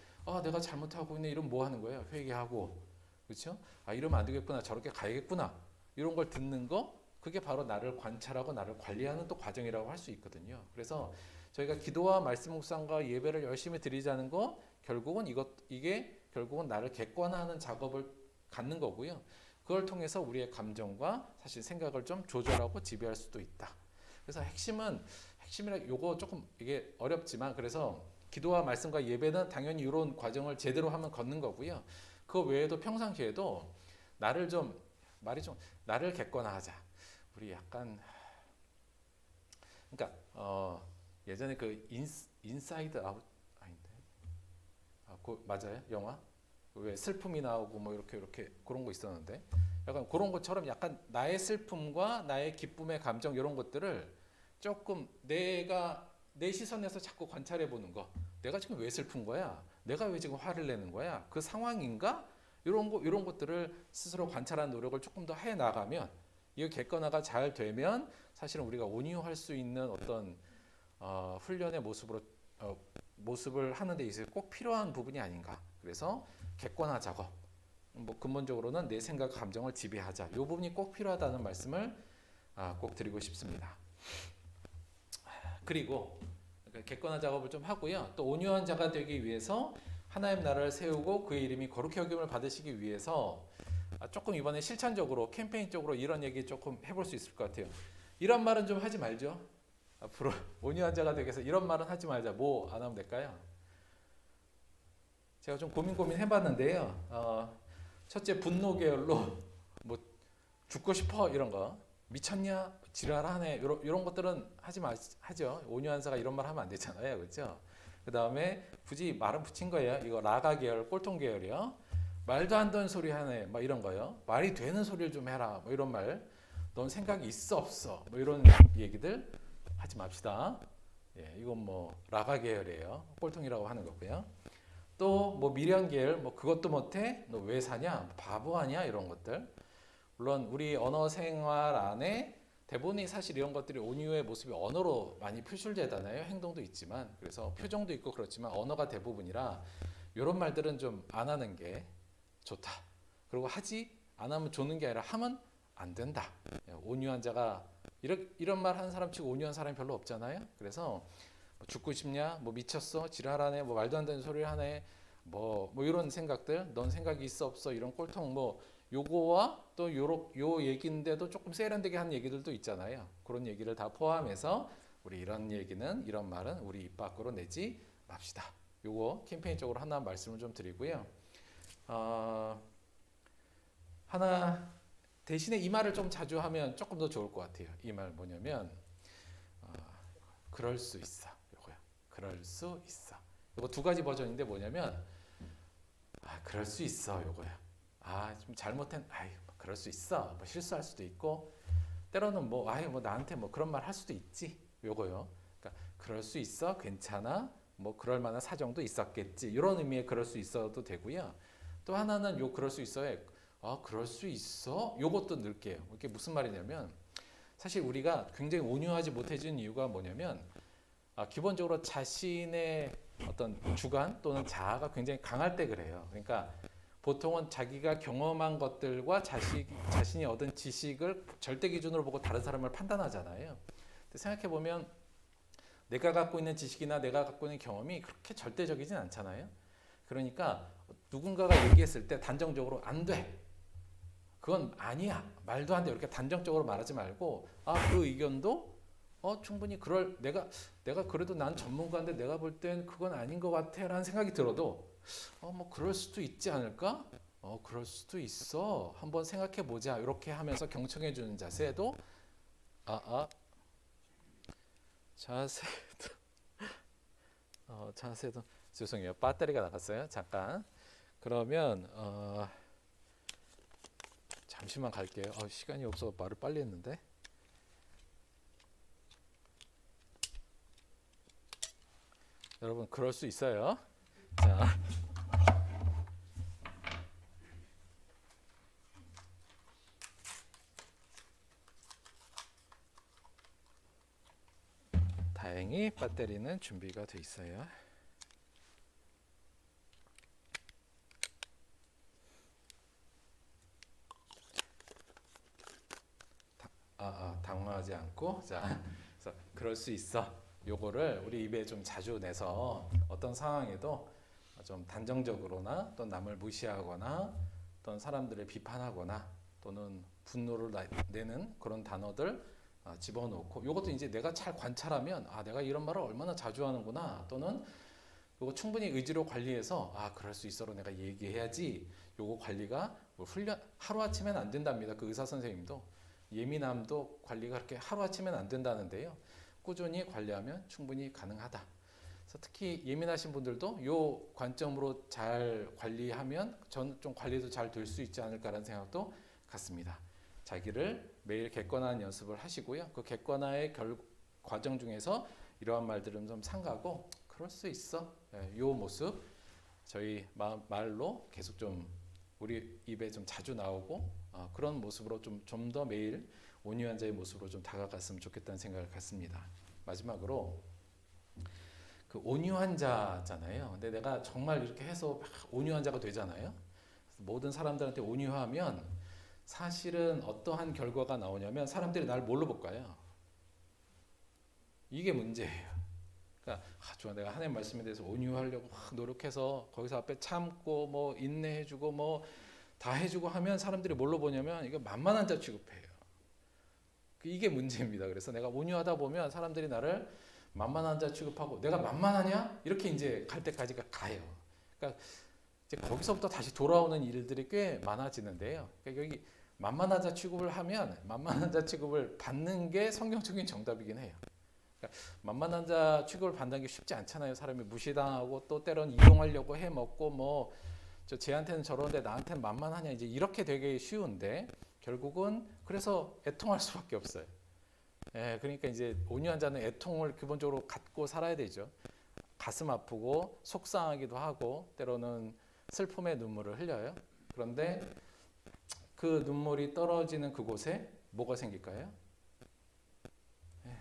내가 잘못하고 있네 이러면 뭐 하는 거예요? 회개하고 그렇죠? 이러면 안 되겠구나 저렇게 가야겠구나 이런 걸 듣는 거 그게 바로 나를 관찰하고 나를 관리하는 또 과정이라고 할 수 있거든요. 그래서 저희가 기도와 말씀 묵상과 예배를 열심히 드리자는 거 결국은 이게 결국은 나를 객관화하는 작업을 갖는 거고요. 그걸 통해서 우리의 감정과 사실 생각을 좀 조절하고 지배할 수도 있다. 그래서 핵심이라 요거 조금 이게 어렵지만 그래서 기도와 말씀과 예배는 당연히 이런 과정을 제대로 하면 걷는 거고요. 그 외에도 평상시에도 나를 객관화하자. 우리 약간 그러니까 예전에 그 인사이드 아웃 아닌데, 맞아요? 영화? 왜 슬픔이 나오고 뭐 이렇게 그런 거 있었는데, 약간 그런 것처럼 약간 나의 슬픔과 나의 기쁨의 감정 이런 것들을 조금 내 시선에서 자꾸 관찰해 보는 거. 내가 지금 왜 슬픈 거야? 내가 왜 지금 화를 내는 거야? 그 상황인가? 이런 것들을 스스로 관찰하는 노력을 조금 더 해 나가면, 이 객관화가 잘 되면 사실은 우리가 온유할 수 있는 어떤 훈련의 모습을 하는 데 있어서 꼭 필요한 부분이 아닌가. 그래서 객관화 작업, 뭐 근본적으로는 내 생각, 감정을 지배하자. 이 부분이 꼭 필요하다는 말씀을 꼭 드리고 싶습니다. 그리고 객관화 작업을 좀 하고요. 또 온유한 자가 되기 위해서 하나님 나라를 세우고 그의 이름이 거룩히 여김을 받으시기 위해서 조금 이번에 실천적으로 캠페인적으로 이런 얘기 조금 해볼 수 있을 것 같아요. 이런 말은 좀 하지 말죠. 앞으로 온유한 자가 되기 위해서 이런 말은 하지 말자. 뭐 안 하면 될까요? 제가 좀 고민 해봤는데요. 첫째, 분노 계열로 뭐 죽고 싶어 이런 거, 미쳤냐, 지랄하네 이런 것들은 하죠. 온유한 자가 이런 말 하면 안 되잖아요, 그렇죠? 그 다음에 굳이 말은 붙인 거예요. 이거 라가 계열, 꼴통 계열이요. 말도 안 되는 소리 하네, 막 이런 거요. 말이 되는 소리를 좀 해라, 뭐 이런 말. 넌 생각이 있어 없어, 뭐 이런 얘기들 하지 맙시다. 예, 이건 뭐 라가 계열이에요. 꼴통이라고 하는 거고요. 또 뭐 미련 계열, 뭐 그것도 못해, 너 왜 사냐, 바보 아니야, 이런 것들. 물론 우리 언어 생활 안에 대부분이 사실 이런 것들이 온유의 모습이 언어로 많이 표출되잖아요. 행동도 있지만, 그래서 표정도 있고 그렇지만 언어가 대부분이라 이런 말들은 좀 안 하는 게 좋다. 그리고 안 하면 좋는 게 아니라 하면 안 된다. 온유한 자가 이런 말 하는 사람 치고 온유한 사람이 별로 없잖아요. 그래서 뭐 죽고 싶냐, 뭐 미쳤어, 지랄하네, 뭐 말도 안 되는 소리를 하네, 뭐 이런 생각들, 넌 생각이 있어 없어, 이런 꼴통 뭐 요거와 또 요 얘기인데도 조금 세련되게 한 얘기들도 있잖아요. 그런 얘기를 다 포함해서 우리 이런 말은 우리 입 밖으로 내지 맙시다. 요거 캠페인적으로 하나 말씀을 좀 드리고요. 하나 대신에 이 말을 좀 자주 하면 조금 더 좋을 것 같아요. 이 말 뭐냐면 그럴 수 있어. 요거요. 그럴 수 있어. 요거 두 가지 버전인데 뭐냐면 그럴 수 있어. 요거야. 좀 그럴 수 있어. 뭐 실수할 수도 있고, 때로는 뭐 나한테 뭐 그런 말 할 수도 있지. 요거요. 그러니까 그럴 수 있어. 괜찮아. 뭐 그럴 만한 사정도 있었겠지. 이런 의미의 그럴 수 있어도 되고요. 또 하나는 그럴 수 있어에 그럴 수 있어. 요것도 넣을게요. 이게 무슨 말이냐면, 사실 우리가 굉장히 온유하지 못해진 이유가 뭐냐면, 기본적으로 자신의 어떤 주관 또는 자아가 굉장히 강할 때 그래요. 그러니까 보통은 자기가 경험한 것들과 자신이 얻은 지식을 절대 기준으로 보고 다른 사람을 판단하잖아요. 근데 생각해 보면 내가 갖고 있는 지식이나 내가 갖고 있는 경험이 그렇게 절대적이진 않잖아요. 그러니까 누군가가 얘기했을 때 단정적으로 안 돼, 그건 아니야, 말도 안 돼, 이렇게 단정적으로 말하지 말고 그 의견도 충분히 내가 그래도 난 전문가인데 내가 볼 땐 그건 아닌 것 같아 라는 생각이 들어도 뭐 그럴 수도 있지 않을까? 그럴 수도 있어. 한번 생각해 보자. 이렇게 하면서 경청해 주는 자세도 자세도 죄송해요. 배터리가 나갔어요. 잠깐. 그러면 잠시만 갈게요. 시간이 없어서 말을 빨리 했는데. 여러분 그럴 수 있어요. 자. 다행히 배터리는 준비가 돼 있어요. 당황하지 않고, 그래서 그럴 수 있어. 요거를 우리 입에 좀 자주 내서 어떤 상황에도 좀 단정적으로나 또 남을 무시하거나 또는 사람들을 비판하거나 또는 분노를 내는 그런 단어들 집어넣고, 요것도 이제 내가 잘 관찰하면 내가 이런 말을 얼마나 자주 하는구나, 또는 요거 충분히 의지로 관리해서 그럴 수 있어로 내가 얘기해야지. 요거 관리가 뭐 훈련 하루아침에는 안 된답니다. 그 의사 선생님도 예민함도 관리가 그렇게 하루아침에는 안 된다는데요. 꾸준히 관리하면 충분히 가능하다. 그래서 특히 예민하신 분들도 이 관점으로 잘 관리하면 저는 좀 관리도 잘 될 수 있지 않을까라는 생각도 갖습니다. 자기를 매일 객관화하는 연습을 하시고요. 그 객관화의 과정 중에서 이러한 말들은 좀 삼가고 그럴 수 있어. 이 모습 저희 말로 계속 좀 우리 입에 좀 자주 나오고 그런 모습으로 좀 더 매일 온유한 자의 모습으로 좀 다가갔으면 좋겠다는 생각을 갖습니다. 마지막으로 그 온유한 자잖아요. 근데 내가 정말 이렇게 해서 막 온유한 자가 되잖아요. 모든 사람들한테 온유하면 사실은 어떠한 결과가 나오냐면 사람들이 나를 뭘로 볼까요? 이게 문제예요. 그러니까 좋아, 내가 하나님 말씀에 대해서 온유하려고 막 노력해서 거기서 앞에 참고 뭐 인내해주고 뭐 다 해주고 하면 사람들이 뭘로 보냐면 이거 만만한 자 취급해요. 이게 문제입니다. 그래서 내가 온유하다 보면 사람들이 나를 만만한 자 취급하고 내가 만만하냐? 이렇게 이제 갈 때까지가 가요. 그러니까 이제 거기서부터 다시 돌아오는 일들이 꽤 많아지는데요. 그러니까 여기 만만한 자 취급을 하면 만만한 자 취급을 받는 게 성경적인 정답이긴 해요. 그러니까 만만한 자 취급을 받는 게 쉽지 않잖아요. 사람이 무시당하고 또 때론 이용하려고 해먹고 뭐 저 쟤한테는 저런데 나한테는 만만하냐 이제 이렇게 되게 쉬운데 결국은 그래서 애통할 수밖에 없어요. 그러니까 이제 온유한 자는 애통을 기본적으로 갖고 살아야 되죠. 가슴 아프고 속상하기도 하고 때로는 슬픔의 눈물을 흘려요. 그런데 그 눈물이 떨어지는 그곳에 뭐가 생길까요?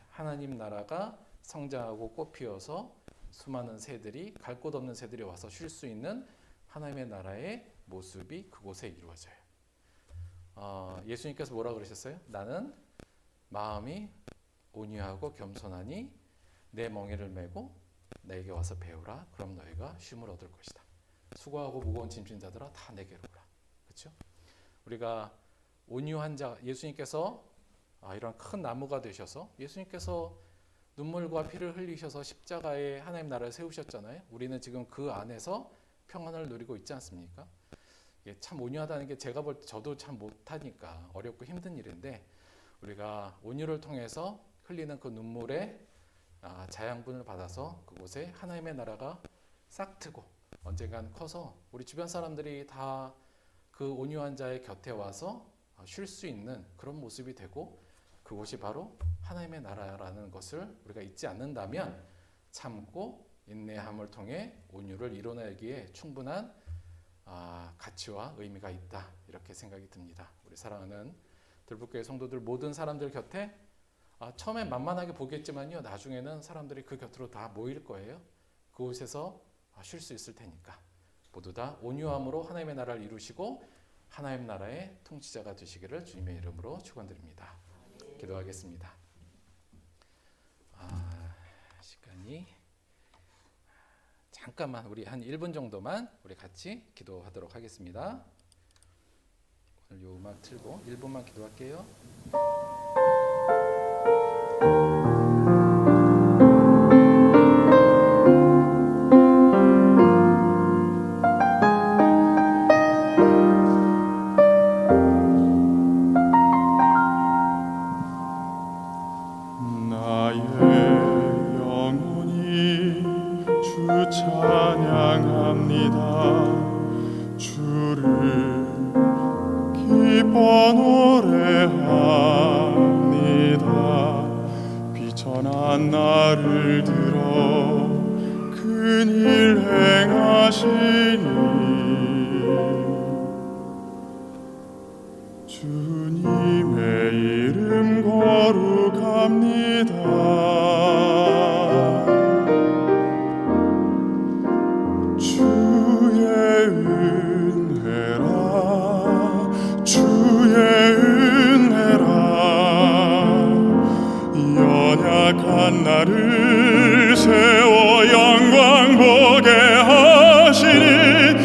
하나님 나라가 성장하고 꽃피어서 수많은 새들이 갈 곳 없는 새들이 와서 쉴 수 있는 하나님의 나라의 모습이 그곳에 이루어져요. 예수님께서 뭐라 그러셨어요? 나는 마음이 온유하고 겸손하니 내 멍에를 메고 내게 와서 배우라. 그럼 너희가 쉼을 얻을 것이다. 수고하고 무거운 짐진 자들아 다 내게로 오라. 그렇죠? 우리가 온유한 자, 예수님께서 이런 큰 나무가 되셔서 예수님께서 눈물과 피를 흘리셔서 십자가에 하나님 나라를 세우셨잖아요. 우리는 지금 그 안에서 평안을 누리고 있지 않습니까? 참 온유하다는 게 제가 볼 때 저도 참 못하니까 어렵고 힘든 일인데 우리가 온유를 통해서 흘리는 그 눈물에 자양분을 받아서 그곳에 하나님의 나라가 싹트고 언젠간 커서 우리 주변 사람들이 다 그 온유한 자의 곁에 와서 쉴 수 있는 그런 모습이 되고 그곳이 바로 하나님의 나라라는 것을 우리가 잊지 않는다면 참고 인내함을 통해 온유를 이뤄내기에 충분한 가치와 의미가 있다 이렇게 생각이 듭니다. 우리 사랑하는 들북교회 성도들 모든 사람들 곁에 처음엔 만만하게 보겠지만요 나중에는 사람들이 그 곁으로 다 모일 거예요. 그곳에서 쉴 수 있을 테니까 모두 다 온유함으로 하나님의 나라를 이루시고 하나님 나라의 통치자가 되시기를 주님의 이름으로 축원드립니다. 기도하겠습니다. 시간이 잠깐만 우리 한 1분 정도만 우리 같이 기도하도록 하겠습니다. 오늘 요 음악 틀고 1분만 기도할게요. 나를 들어 큰일 행하시니 주님의 이름 거룩합니다. 주의 은혜라 주의 은혜라 연약한 나를 세워 영광 보게 하시니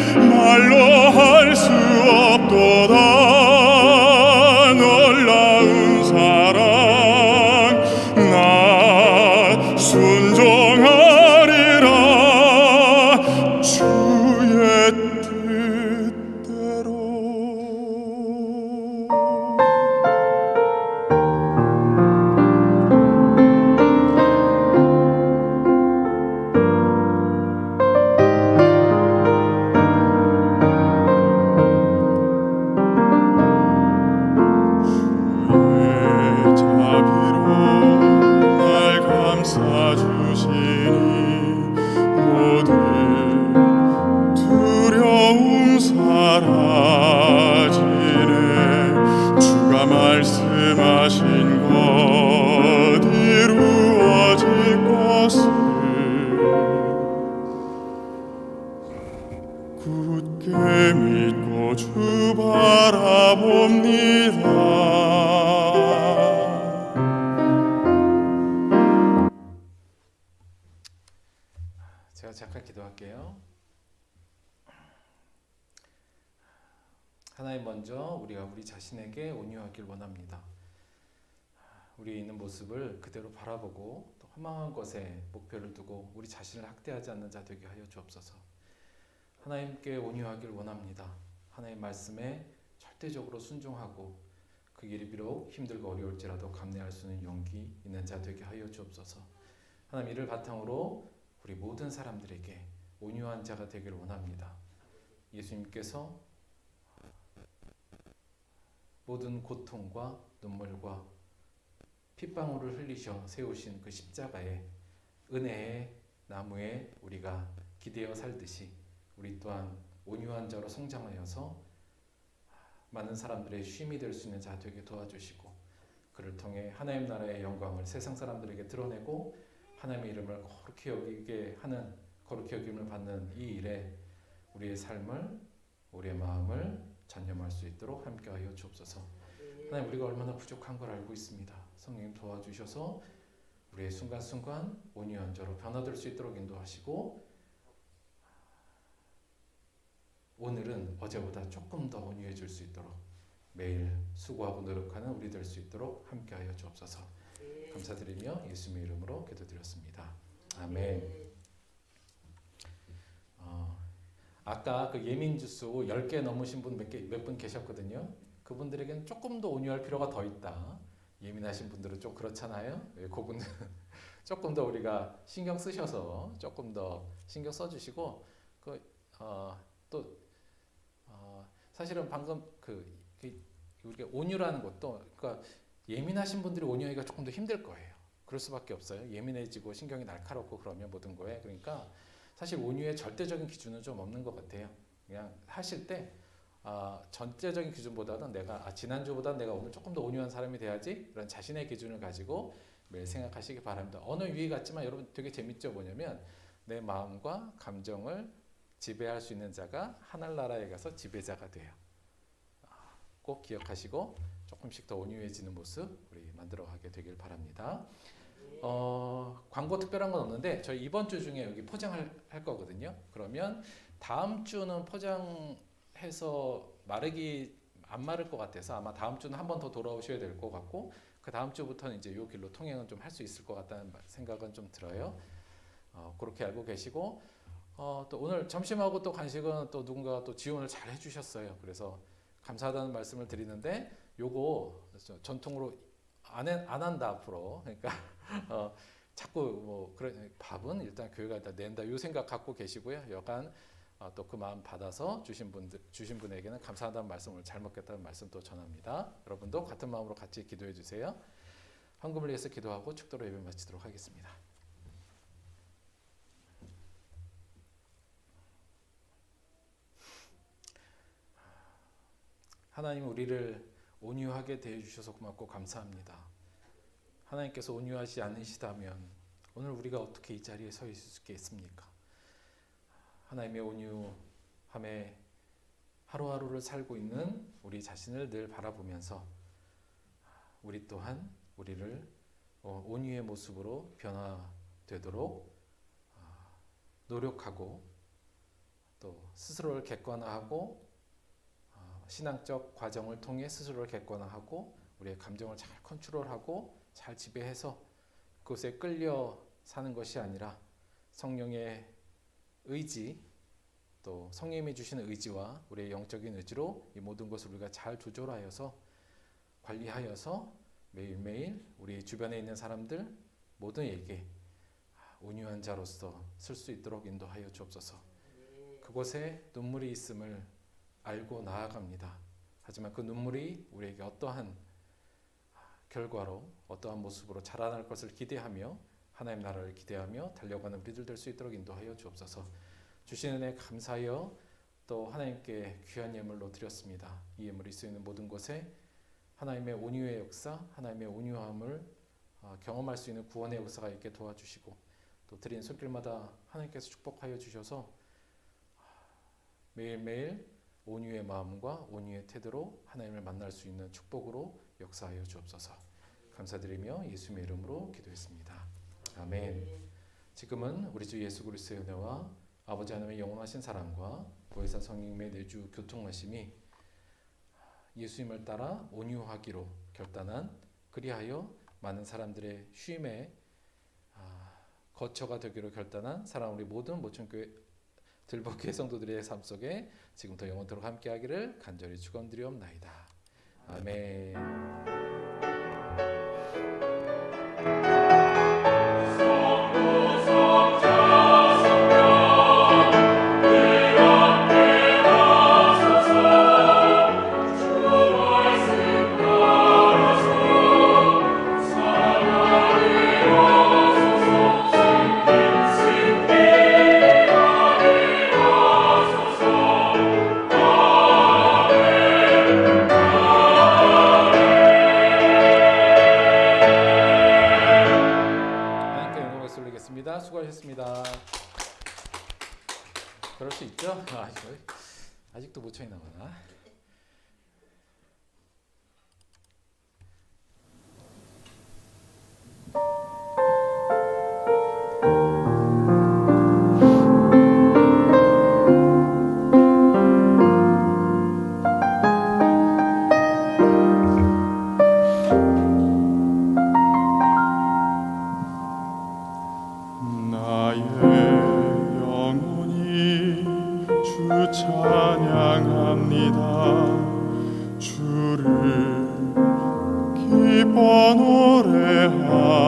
굳게 믿고 주 바라봅니다. 제가 잠깐 기도할게요. 하나님, 먼저 우리가 우리 자신에게 온유하길 원합니다. 우리 있는 모습을 그대로 바라보고 또 허망한 것에 목표를 두고 우리 자신을 학대하지 않는 자 되게 하여 주옵소서. 하나님께 온유하길 원합니다. 하나님 말씀에 절대적으로 순종하고 그 일이 비록 힘들고 어려울지라도 감내할 수 있는 용기 있는 자 되게 하여 주옵소서. 하나님, 이를 바탕으로 우리 모든 사람들에게 온유한 자가 되길 원합니다. 예수님께서 모든 고통과 눈물과 핏방울을 흘리셔 세우신 그 십자가에 은혜의 나무에 우리가 기대어 살듯이 우리 또한 온유한 자로 성장하여서 많은 사람들의 쉼이 될 수 있는 자 되게 도와주시고 그를 통해 하나님 나라의 영광을 세상 사람들에게 드러내고 하나님의 이름을 거룩히 여기게 하는 거룩히 여김을 받는 이 일에 우리의 삶을 우리의 마음을 전념할 수 있도록 함께하여 주옵소서. 하나님, 우리가 얼마나 부족한 걸 알고 있습니다. 성령님 도와주셔서 우리의 순간순간 온유한 자로 변화될 수 있도록 인도하시고 오늘은 어제보다 조금 더 온유해질 수 있도록 매일 수고하고 노력하는 우리 될 수 있도록 함께하여 주옵소서. 감사드리며 예수님의 이름으로 기도드렸습니다. 아멘. 아까 그 예민 주수 10개 넘으신 분 몇 분 계셨거든요. 그분들에게는 조금 더 온유할 필요가 더 있다. 예민하신 분들은 좀 그렇잖아요. 그분은 조금 더 우리가 신경 쓰셔서 조금 더 신경 써주시고 사실은 방금 우리가 온유라는 것도 그러니까 예민하신 분들이 온유하기가 조금 더 힘들 거예요. 그럴 수밖에 없어요. 예민해지고 신경이 날카롭고 그러면 모든 거에 그러니까 사실 온유의 절대적인 기준은 좀 없는 것 같아요. 그냥 하실 때 전체적인 기준보다는 지난주보다 내가 오늘 조금 더 온유한 사람이 돼야지 그런 자신의 기준을 가지고 매일 생각하시기 바랍니다. 언어 유희 같지만 여러분 되게 재밌죠. 뭐냐면 내 마음과 감정을 지배할 수 있는 자가 하늘나라에 가서 지배자가 돼요. 꼭 기억하시고 조금씩 더 온유해지는 모습 우리 만들어가게 되길 바랍니다. 광고 특별한 건 없는데 저희 이번 주 중에 여기 포장할 거거든요. 그러면 다음 주는 포장해서 안 마를 것 같아서 아마 다음 주는 한 번 더 돌아오셔야 될 것 같고 그 다음 주부터는 이제 이 길로 통행은 좀 할 수 있을 것 같다는 생각은 좀 들어요. 그렇게 알고 계시고 또 오늘 점심하고 또 간식은 또 누군가가 또 지원을 잘 해주셨어요. 그래서 감사하다는 말씀을 드리는데 요거 전통으로 안 한다 앞으로. 그러니까 자꾸 뭐 그런 밥은 일단 교회가 다 낸다 요 생각 갖고 계시고요. 여간 또 그 마음 받아서 주신 분에게는 감사하다는 말씀을 잘 먹겠다는 말씀 또 전합니다. 여러분도 같은 마음으로 같이 기도해 주세요. 헌금을 위해서 기도하고 축도로 예배 마치도록 하겠습니다. 하나님, 우리를 온유하게 대해주셔서 고맙고 감사합니다. 하나님께서 온유하지 않으시다면 오늘 우리가 어떻게 이 자리에 서 있을 수 있겠습니까? 하나님의 온유함에 하루하루를 살고 있는 우리 자신을 늘 바라보면서 우리 또한 우리를 온유의 모습으로 변화되도록 노력하고 또 스스로를 객관화하고 신앙적 과정을 통해 스스로를 객관화하고 우리의 감정을 잘 컨트롤하고 잘 지배해서 그것에 끌려 사는 것이 아니라 성령의 의지 또 성령님이 주시는 의지와 우리의 영적인 의지로 이 모든 것을 우리가 잘 조절하여서 관리하여서 매일매일 우리 주변에 있는 사람들 모두에게 온유한 자로서 쓸 수 있도록 인도하여 주옵소서. 그곳에 눈물이 있음을 알고 나아갑니다. 하지만 그 눈물이 우리에게 어떠한 결과로 어떠한 모습으로 자라날 것을 기대하며 하나님 나라를 기대하며 달려가는 우리들 될 수 있도록 인도하여 주옵소서. 주신 은혜 감사하여 또 하나님께 귀한 예물로 드렸습니다. 이 예물이 쓰이는 모든 곳에 하나님의 온유의 역사, 하나님의 온유함을 경험할 수 있는 구원의 역사가 있게 도와주시고 또 드린 손길마다 하나님께서 축복하여 주셔서 매일매일 온유의 마음과 온유의 태도로 하나님을 만날 수 있는 축복으로 역사하여 주옵소서. 감사드리며 예수님의 이름으로 기도했습니다. 아멘. 지금은 우리 주 예수 그리스도의 은혜와 아버지 하나님의 영원하신 사랑과 보혜사 성령님의 내주 교통하심이 예수님을 따라 온유하기로 결단한, 그리하여 많은 사람들의 쉼의 거처가 되기로 결단한 사랑 우리 모든 모천교회 들복교회 성도들의 삶 속에 지금부터 영원토록 함께하기를 간절히 축원드리옵나이다. 아멘. 수고하셨습니다. 그럴 수 있죠? 아직도 모청이 나오나? 찬양합니다. 주를 기뻐 노래하